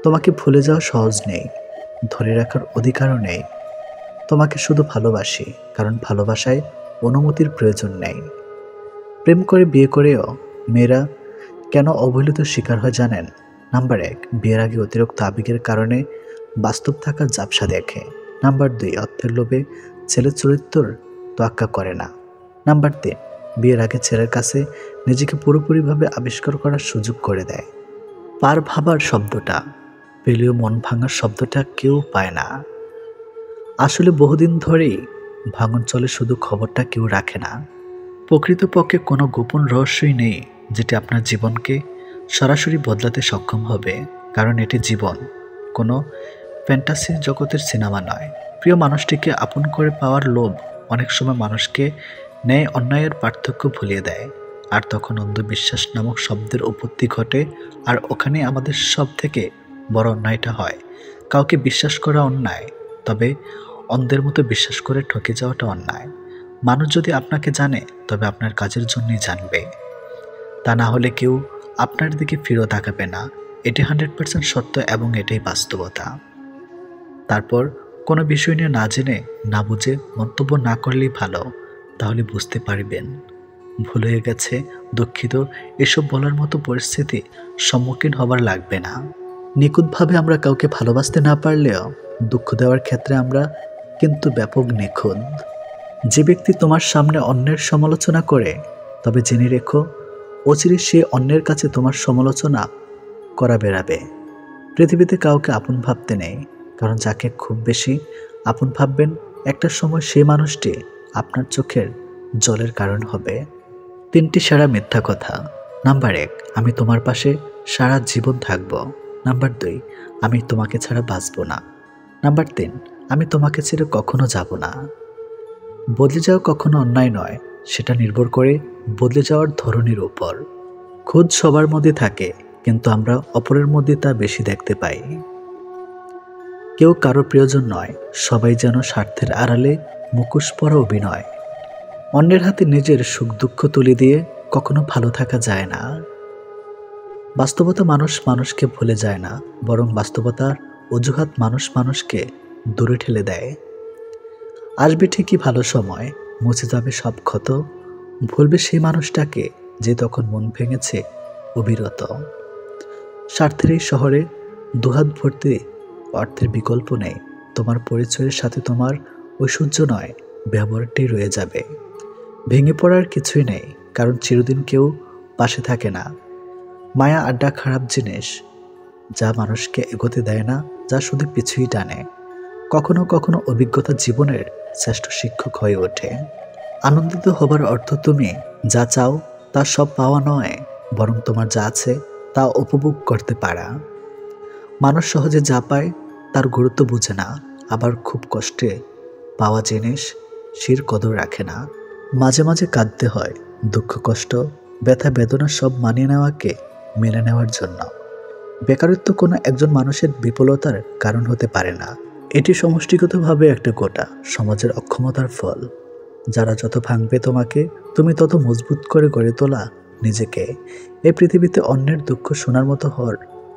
তোমাকে ভুলে যাওয়া সহজ নেই, ধরে রাখার অধিকারও নেই। তোমাকে শুধু ভালোবাসি, কারণ ভালোবাসায় অনুমতির প্রয়োজন নেই। প্রেম করে বিয়ে করেও মেয়েরা কেন অবহেলিত শিকার হয় জানেন? নাম্বার 1, বিয়ের আগে অতিরিক্ত আবেগের কারণে বাস্তব থাকার ঝাপসা দেখে। নাম্বার 2, অর্থের লোভে ছেলের চরিত্রের তোয়াক্কা করে না। নাম্বার 3, বিয়ের আগে ছেলের কাছে নিজেকে পুরোপুরিভাবে আবিষ্কার করার সুযোগ করে দেয়। পার ভাবার শব্দটা পেলেও মন ভাঙার শব্দটা কেউ পায় না। আসলে বহুদিন ধরেই ভাঙন চলে, শুধু খবরটা কেউ রাখে না। প্রকৃতপক্ষে কোনো গোপন রহস্যই নেই যেটি আপনার জীবনকে সরাসরি বদলাতে সক্ষম হবে, কারণ এটি জীবন, কোনো ফ্যান্টাসি জগতের সিনেমা নয়। প্রিয় মানুষটিকে আপন করে পাওয়ার লোভ অনেক সময় মানুষকে ন্যায় অন্যায়ের পার্থক্য ভুলিয়ে দেয়, আর তখন অন্ধবিশ্বাস নামক শব্দের উৎপত্তি ঘটে। আর ওখানে আমাদের সব থেকে বড় অন্যায়টা হয়। কাউকে বিশ্বাস করা অন্যায়, তবে অন্ধের মতো বিশ্বাস করে ঠকে যাওয়াটা অন্যায়। মানুষ যদি আপনাকে জানে তবে আপনার কাজের জন্যই জানবে, তা না হলে কেউ আপনার দিকে ফিরে তাকাবে না। এটি 100% সত্য এবং এটাই বাস্তবতা। তারপর কোনো বিষয় নিয়ে না জেনে না বুঝে মন্তব্য না করলেই ভালো, তাহলে বুঝতে পারবেন ভুল হয়ে গেছে, দুঃখিত, এসব বলার মতো পরিস্থিতি সম্মুখীন হবার লাগবে না। নিখুঁতভাবে আমরা কাউকে ভালোবাসতে না পারলেও দুঃখ দেওয়ার ক্ষেত্রে আমরা কিন্তু ব্যাপক নিখুঁত। যে ব্যক্তি তোমার সামনে অন্যের সমালোচনা করে, তবে জেনে রেখো অচিরে সে অন্যের কাছে তোমার সমালোচনা করা বেড়াবে। পৃথিবীতে কাউকে আপন ভাবতে নেই, কারণ যাকে খুব বেশি আপন ভাববেন একটা সময় সে মানুষটি আপনার চোখের জলের কারণ হবে। 3টি সেরা মিথ্যা কথা। নাম্বার 1, আমি তোমার পাশে সারা জীবন থাকব। নাম্বার 2, আমি তোমাকে ছাড়া বাঁচব না। নাম্বার 3, আমি তোমাকে ছেড়ে কখনো যাব না। বদলে যাওয়া কখনো অন্যায় নয়, সেটা নির্ভর করে বদলে যাওয়ার ধরনের উপর। খোঁজ সবার মধ্যে থাকে, কিন্তু আমরা অপরের মধ্যে তা বেশি দেখতে পাই। কেউ কারো প্রিয়জন নয়, সবাই যেন স্বার্থের আড়ালে মুখোশ পরা অভিনয়। অন্যের হাতে নিজের সুখ দুঃখ তুলে দিয়ে কখনো ভালো থাকা যায় না। বাস্তবতা মানুষ মানুষকে ভুলে যায় না, বরং বাস্তবতার অজুহাত মানুষ মানুষকে দূরে ঠেলে দেয়। আসবে ঠিকই ভালো সময়, মুছে যাবে সব ক্ষত, ভুলবে সেই মানুষটাকে যে তখন মন ভেঙেছে অবিরত। স্বার্থের এই শহরে দুহাত ভর্তি অর্থের বিকল্প নেই। তোমার পরিচয়ের সাথে তোমার ঐশ্বর্য নয়, ব্যবহারটাই রয়ে যাবে। ভেঙে পড়ার কিছুই নেই, কারণ চিরদিন কেউ পাশে থাকে না। মায়া আড্ডা খারাপ জিনিস, যা মানুষকে এগোতে দেয় না, যা শুধু পিছুই টানে। কখনো কখনো অভিজ্ঞতা জীবনের শ্রেষ্ঠ শিক্ষক হয়ে ওঠে। আনন্দিত হবার অর্থ তুমি যা চাও তা সব পাওয়া নয়, বরং তোমার যা আছে তা উপভোগ করতে পারা। মানুষ সহজে যা পায় তার গুরুত্ব বুঝে না, আবার খুব কষ্টে পাওয়া জিনিস শির কদর রাখে না। মাঝে মাঝে কাঁদতে হয়, দুঃখ কষ্ট ব্যথা বেদনা সব মানিয়ে নেওয়াকে মেনে নেওয়ার জন্য। বেকারত্ব কোনো একজন মানুষের বিফলতার কারণ হতে পারে না, এটি সমষ্টিগতভাবে একটা গোটা সমাজের অক্ষমতার ফল। যারা যত ভাঙবে তোমাকে, তুমি তত মজবুত করে গড়ে তোলা নিজেকে। এই পৃথিবীতে অন্যের দুঃখ শোনার মতো হর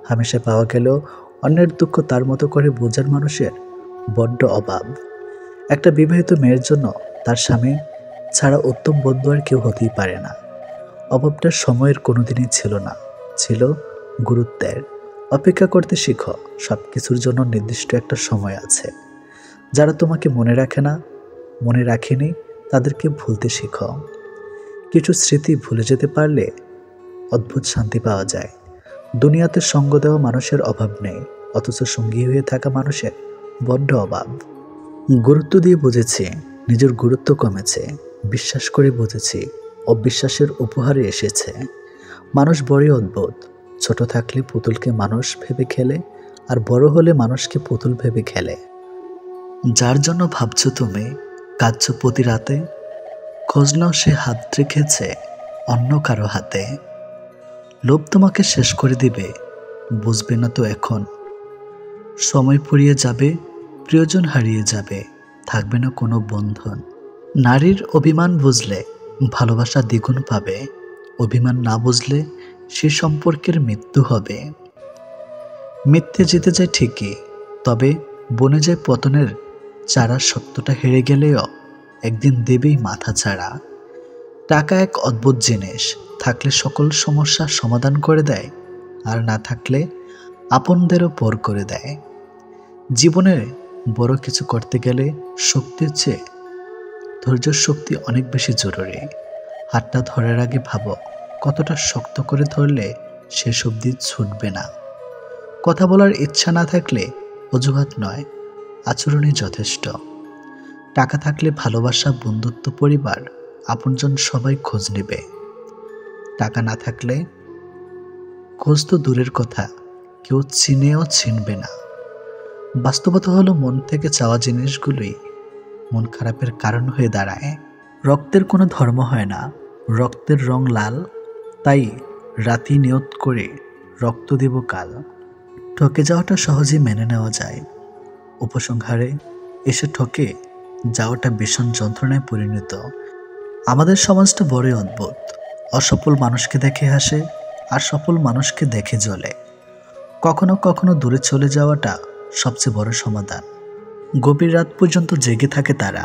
হামেশা পাওয়া গেলেও অন্যের দুঃখ তার মতো করে বোঝার মানুষের বড্ড অভাব। একটা বিবাহিত মেয়ের জন্য তার স্বামী ছাড়া উত্তম বন্ধু আর কেউ হতেই পারে না। অভাবটা সময়ের কোনোদিনই ছিল না, ছিল গুরুত্বের। অপেক্ষা করতে শিখো, সব কিছুর জন্য নির্দিষ্ট একটা সময় আছে। যারা তোমাকে মনে রাখে না, মনে রাখেনি, তাদেরকে ভুলতে শিখো। কিছু স্মৃতি ভুলে যেতে পারলে অদ্ভুত শান্তি পাওয়া যায়। দুনিয়াতে সঙ্গ দেওয়া মানুষের অভাব নেই, অথচ সঙ্গী হয়ে থাকা মানুষের বড্ড অভাব। গুরুত্ব দিয়ে বুঝেছি নিজের গুরুত্ব কমেছে, বিশ্বাস করে বুঝেছি অবিশ্বাসের উপহারে এসেছে। মানুষ বড়ই অদ্ভুত, ছোট থাকলে পুতুলকে মানুষ ভেবে খেলে, আর বড় হলে মানুষকে পুতুল ভেবে খেলে। যার জন্য ভাবছো তুমি, কাঁদছো প্রতি রাতে, খোঁজ নাও সে হাত রেখেছে অন্য কারো হাতে। লোভ তোমাকে শেষ করে দিবে, বুঝবে না তো এখন। সময় ফুরিয়ে যাবে, প্রিয়জন হারিয়ে যাবে, থাকবে না কোনো বন্ধন। নারীর অভিমান বুঝলে ভালোবাসা দ্বিগুণ পাবে, অভিমান না বুঝলে সে সম্পর্কের মৃত্যু হবে। মিথ্যে জিতে যায় ঠিকই, তবে বনে যায় পতনের চারা। সত্যটা হেরে গেলেও একদিন দেবেই মাথা ছাড়া। টাকা এক অদ্ভুত জিনিস, থাকলে সকল সমস্যার সমাধান করে দেয়, আর না থাকলে আপনদেরও পর করে দেয়। জীবনে বড় কিছু করতে গেলে শক্তির চেয়ে ধৈর্য শক্তি অনেক বেশি জরুরি। হাতটা ধরার আগে ভাবো কতটা শক্ত করে ধরলে শেষ অবধি ছুটবে না। কথা বলার ইচ্ছা না থাকলে অজুহাত নয়, আচরণই যথেষ্ট। টাকা থাকলে ভালোবাসা, বন্ধুত্ব, পরিবার, আপনজন সবাই খোঁজ নেবে। টাকা না থাকলে খোঁজ তো দূরের কথা, কেউ চিনেও চিনবে না। বাস্তবতা হলো মন থেকে চাওয়া জিনিসগুলোই মন খারাপের কারণ হয়ে দাঁড়ায়। রক্তের কোনো ধর্ম হয় না, রক্তের রং লাল, তাই রাতি নিয়ত করে রক্ত দেব কাল। ঠকে যাওয়াটা সহজেই মেনে নেওয়া যায়, উপসংহারে এসে ঠকে যাওয়াটা ভীষণ যন্ত্রণায় পরিণত। আমাদের সমাজটা বড়ই অদ্ভুত, অসফল মানুষকে দেখে হাসে আর সফল মানুষকে দেখে জ্বলে। কখনো কখনো দূরে চলে যাওয়াটা সবচেয়ে বড় সমাধান। গভীর রাত পর্যন্ত জেগে থাকে তারা,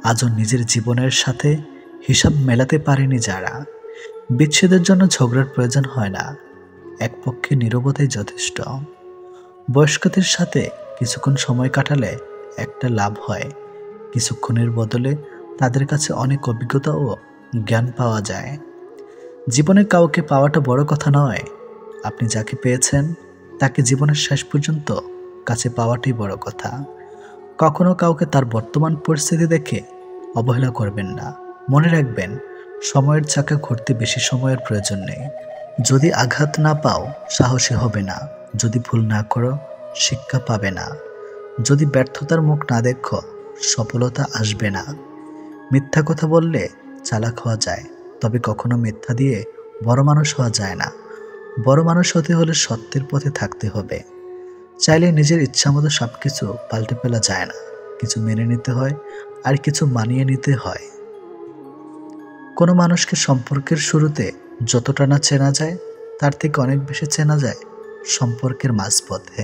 আজও নিজের জীবনের সাথে হিসাব মেলাতে পারেনি যারা। বিচ্ছেদের জন্য ঝগড়ার প্রয়োজন হয় না, এক পক্ষে নীরবতাই যথেষ্ট। বয়স্কদের সাথে কিছুক্ষণ সময় কাটালে একটা লাভ হয়, কিছুক্ষণের বদলে তাদের কাছে অনেক অভিজ্ঞতা ও জ্ঞান পাওয়া যায়। জীবনে কাউকে পাওয়াটা বড় কথা নয়, আপনি যাকে পেয়েছেন তাকে জীবনের শেষ পর্যন্ত কাছে পাওয়াটাই বড় কথা। কখনো কাউকে তার বর্তমান পরিস্থিতি দেখে অবহেলা করবেন না। মনে রাখবেন, সময়ের চাকা ঘুরতে বেশি সময়ের প্রয়োজন নেই। যদি আঘাত না পাও সাহসী হবে না, যদি ভুল না করো শিক্ষা পাবে না, যদি ব্যর্থতার মুখ না দেখো সফলতা আসবে না। মিথ্যা কথা বললে চালাক হওয়া যায়, তবে কখনো মিথ্যা দিয়ে বড় মানুষ হওয়া যায় না। বড় মানুষ হতে হলে সত্যের পথে থাকতে হবে। চাইলে নিজের ইচ্ছা মতো সব কিছু পাল্টে ফেলা যায় না, কিছু মেনে নিতে হয় আর কিছু মানিয়ে নিতে হয়। কোনো মানুষকে সম্পর্কের শুরুতে যতটা না চেনা যায়, তার থেকে অনেক বেশি চেনা যায় সম্পর্কের মাঝপথে।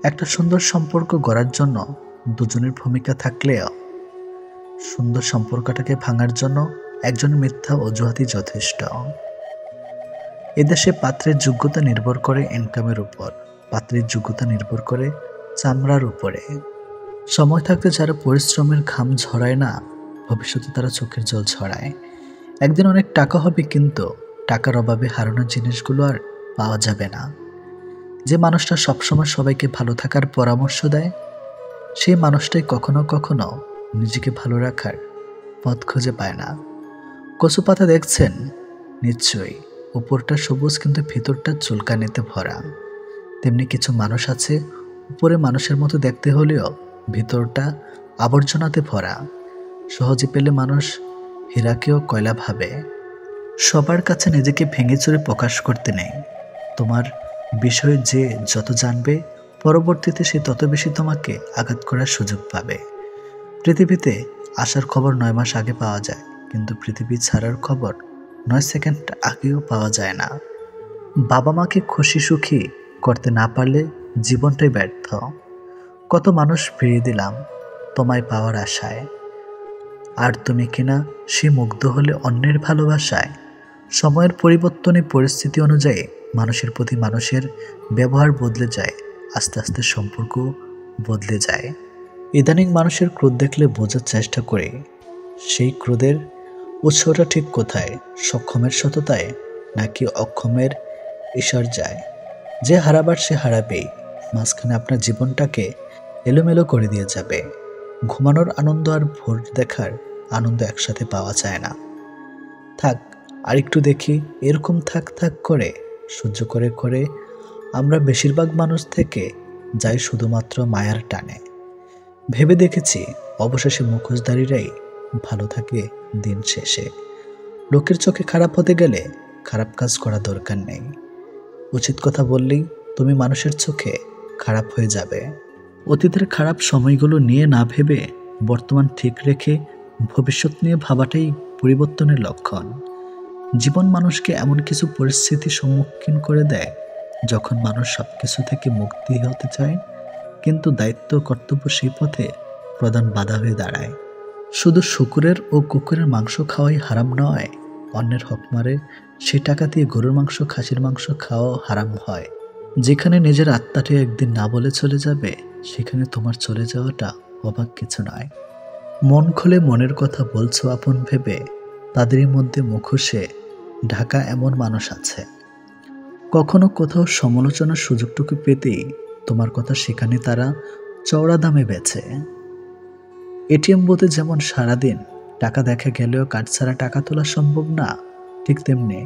একটা সুন্দর সম্পর্ক গড়ার জন্য দুজনের ভূমিকা থাকলেও সুন্দর সম্পর্কটাকে ভাঙার জন্য একজন মিথ্যা অজুহাতই যথেষ্ট। এদেশে পাত্রের যোগ্যতা নির্ভর করে ইনকামের উপর, পাত্রের যোগ্যতা নির্ভর করে চামড়ার উপরে। সময় থাকতে যারা পরিশ্রমের ঘাম ঝরায় না, ভবিষ্যতে তারা চোখের জল ছড়ায়। একদিন অনেক টাকা হবে, কিন্তু টাকার অভাবে হারানো জিনিসগুলো আর পাওয়া যাবে না। যে মানুষটা সবসময় সবাইকে ভালো থাকার পরামর্শ দেয়, সেই মানুষটাই কখনো কখনো নিজেকে ভালো রাখার পথ খুঁজে পায় না। কচু পাতা দেখছেন নিশ্চয়ই, উপরটা সবুজ কিন্তু ভিতরটা চুলকানিতে ভরা। তেমনি কিছু মানুষ আছে, উপরে মানুষের মতো দেখতে হলেও ভিতরটা আবর্জনাতে ভরা। সহজে পেলে মানুষ হীরাকেও কয়লা ভাবে। সবার কাছে নিজেকে ভেঙে চুরে প্রকাশ করতে নেই। তোমার বিষয়ে যে যত জানবে, পরবর্তীতে সে তত বেশি তোমাকে আঘাত করার সুযোগ পাবে। পৃথিবীতে আসার খবর 9 মাস আগে পাওয়া যায়, কিন্তু পৃথিবী ছাড়ার খবর 9 সেকেন্ড আগেও পাওয়া যায় না। বাবা মাকে খুশি সুখী করতে না পারলে জীবনটাই ব্যর্থ। কত মানুষ ফিরিয়ে দিলাম তোমায় পাওয়ার আশায়, আর তুমি কিনা সে মুগ্ধ হলে অন্যের ভালোবাসায়। সময়ের পরিবর্তনে পরিস্থিতি অনুযায়ী মানুষের প্রতি মানুষের ব্যবহার বদলে যায়, আস্তে আস্তে সম্পর্ক বদলে যায়। ইদানিং মানুষের ক্রোধ দেখলে বোঝার চেষ্টা করি সেই ক্রোধের উৎসটা ঠিক কোথায়, সক্ষমের সততায় নাকি অক্ষমের ঈশ্বর যায়। যে হারাবার সে হারাবেই, মাঝখানে আপনার জীবনটাকে এলোমেলো করে দিয়ে যাবে। ঘুমানোর আনন্দ আর ভোর দেখার আনন্দ একসাথে পাওয়া যায় না। থাক আর একটু দেখি, এরকম থাক থাক করে সহ্য করে করে আমরা বেশিরভাগ মানুষ থেকে যাই শুধুমাত্র মায়ার টানে। ভেবে দেখেছি অবশেষে মুখোশধারীরাই ভালো থাকে দিন শেষে। লোকের চোখে খারাপ হতে গেলে খারাপ কাজ করা দরকার নেই। উচিত কথা বললেই তুমি মানুষের চোখে খারাপ হয়ে যাবে। অতীতের খারাপ সময়গুলো নিয়ে না ভেবে বর্তমান ঠিক রেখে ভবিষ্যৎ নিয়ে ভাবাটাই পরিবর্তনের লক্ষণ। জীবন মানুষকে এমন কিছু পরিস্থিতির সম্মুখীন করে দেয় যখন মানুষ সব কিছু থেকে মুক্তি হতে চায়, কিন্তু দায়িত্ব কর্তব্য সেই পথে প্রধান বাধা হয়ে দাঁড়ায়। শুধু শুকুরের ও কুকুরের মাংস খাওয়াই হারাম নয়, অন্যের হক মারে সে টাকা দিয়ে গরুর মাংস খাসির মাংস খাওয়াও হারাম হয়। যেখানে নিজের আত্মাটি একদিন না বলে চলে যাবে, সেখানে তোমার চলে যাওয়াটা অবাক কিছু নয়। মন খুলে মনের কথা বলছো আপন ভেবে, তাদেরই মধ্যে মুখোশে ঢাকা এমন মানুষ আছে। কখনো কোথাও সমালোচনার সুযোগটুকু পেতেই তোমার কথা সেখানে তারা চওড়া দামে বেচে। এটিএম বুথে যেমন সারাদিন টাকা দেখা গেলেও কার্ড ছাড়া টাকা তোলা সম্ভব না, ঠিক তেমনি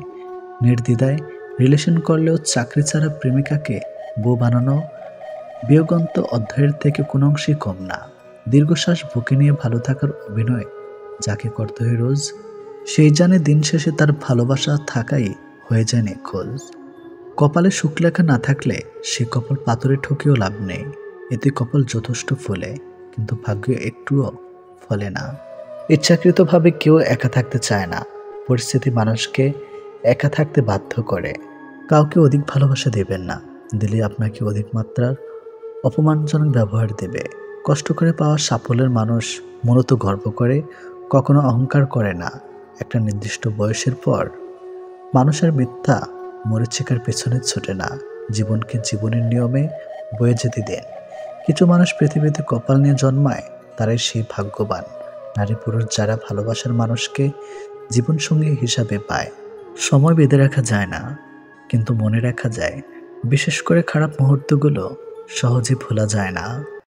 নির্দ্বিধায় রিলেশন করলেও চাকরি ছাড়া প্রেমিকাকে বউ বানানো বিয়োগন্ত অধ্যায়ের থেকে কোনো অংশই কম না। দীর্ঘশ্বাস বুকে নিয়ে ভালো থাকার অভিনয় যাকে করতে হয় রোজ, সেই জানে দিন শেষে তার ভালোবাসা থাকাই হয়ে যায় নিখোঁজ। কপালে সুখ লেখা না থাকলে সে কপাল পাথরে ঠকেও লাভ নেই। এতে কপাল যথেষ্ট ফলে, কিন্তু ভাগ্য একটুও ফলে না। ইচ্ছাকৃতভাবে কেউ একা থাকতে চায় না, পরিস্থিতি মানুষকে একা থাকতে বাধ্য করে। কাউকে অধিক ভালোবাসা দেবেন না, দিলে আপনাকে অধিক মাত্রার অপমানজনক ব্যবহার দেবে। কষ্ট করে পাওয়া সাফল্যের মানুষ মূলত গর্ব করে, কখনো অহংকার করে না। একটা নির্দিষ্ট বয়সের পর মানুষের মিথ্যা মরিচিকার পেছনে ছোটে না, জীবনকে জীবনের নিয়মে বয়ে যেতে দেন। কিছু মানুষ পৃথিবীতে কপাল নিয়ে জন্মায়, তারাই সেই ভাগ্যবান নারী পুরুষ যারা ভালোবাসার মানুষকে জীবনসঙ্গী হিসাবে পায়। সময় বেঁধে রাখা যায় না, কিন্তু মনে রাখা যায়। বিশেষ করে খারাপ মুহূর্তগুলো সহজে ভোলা যায় না।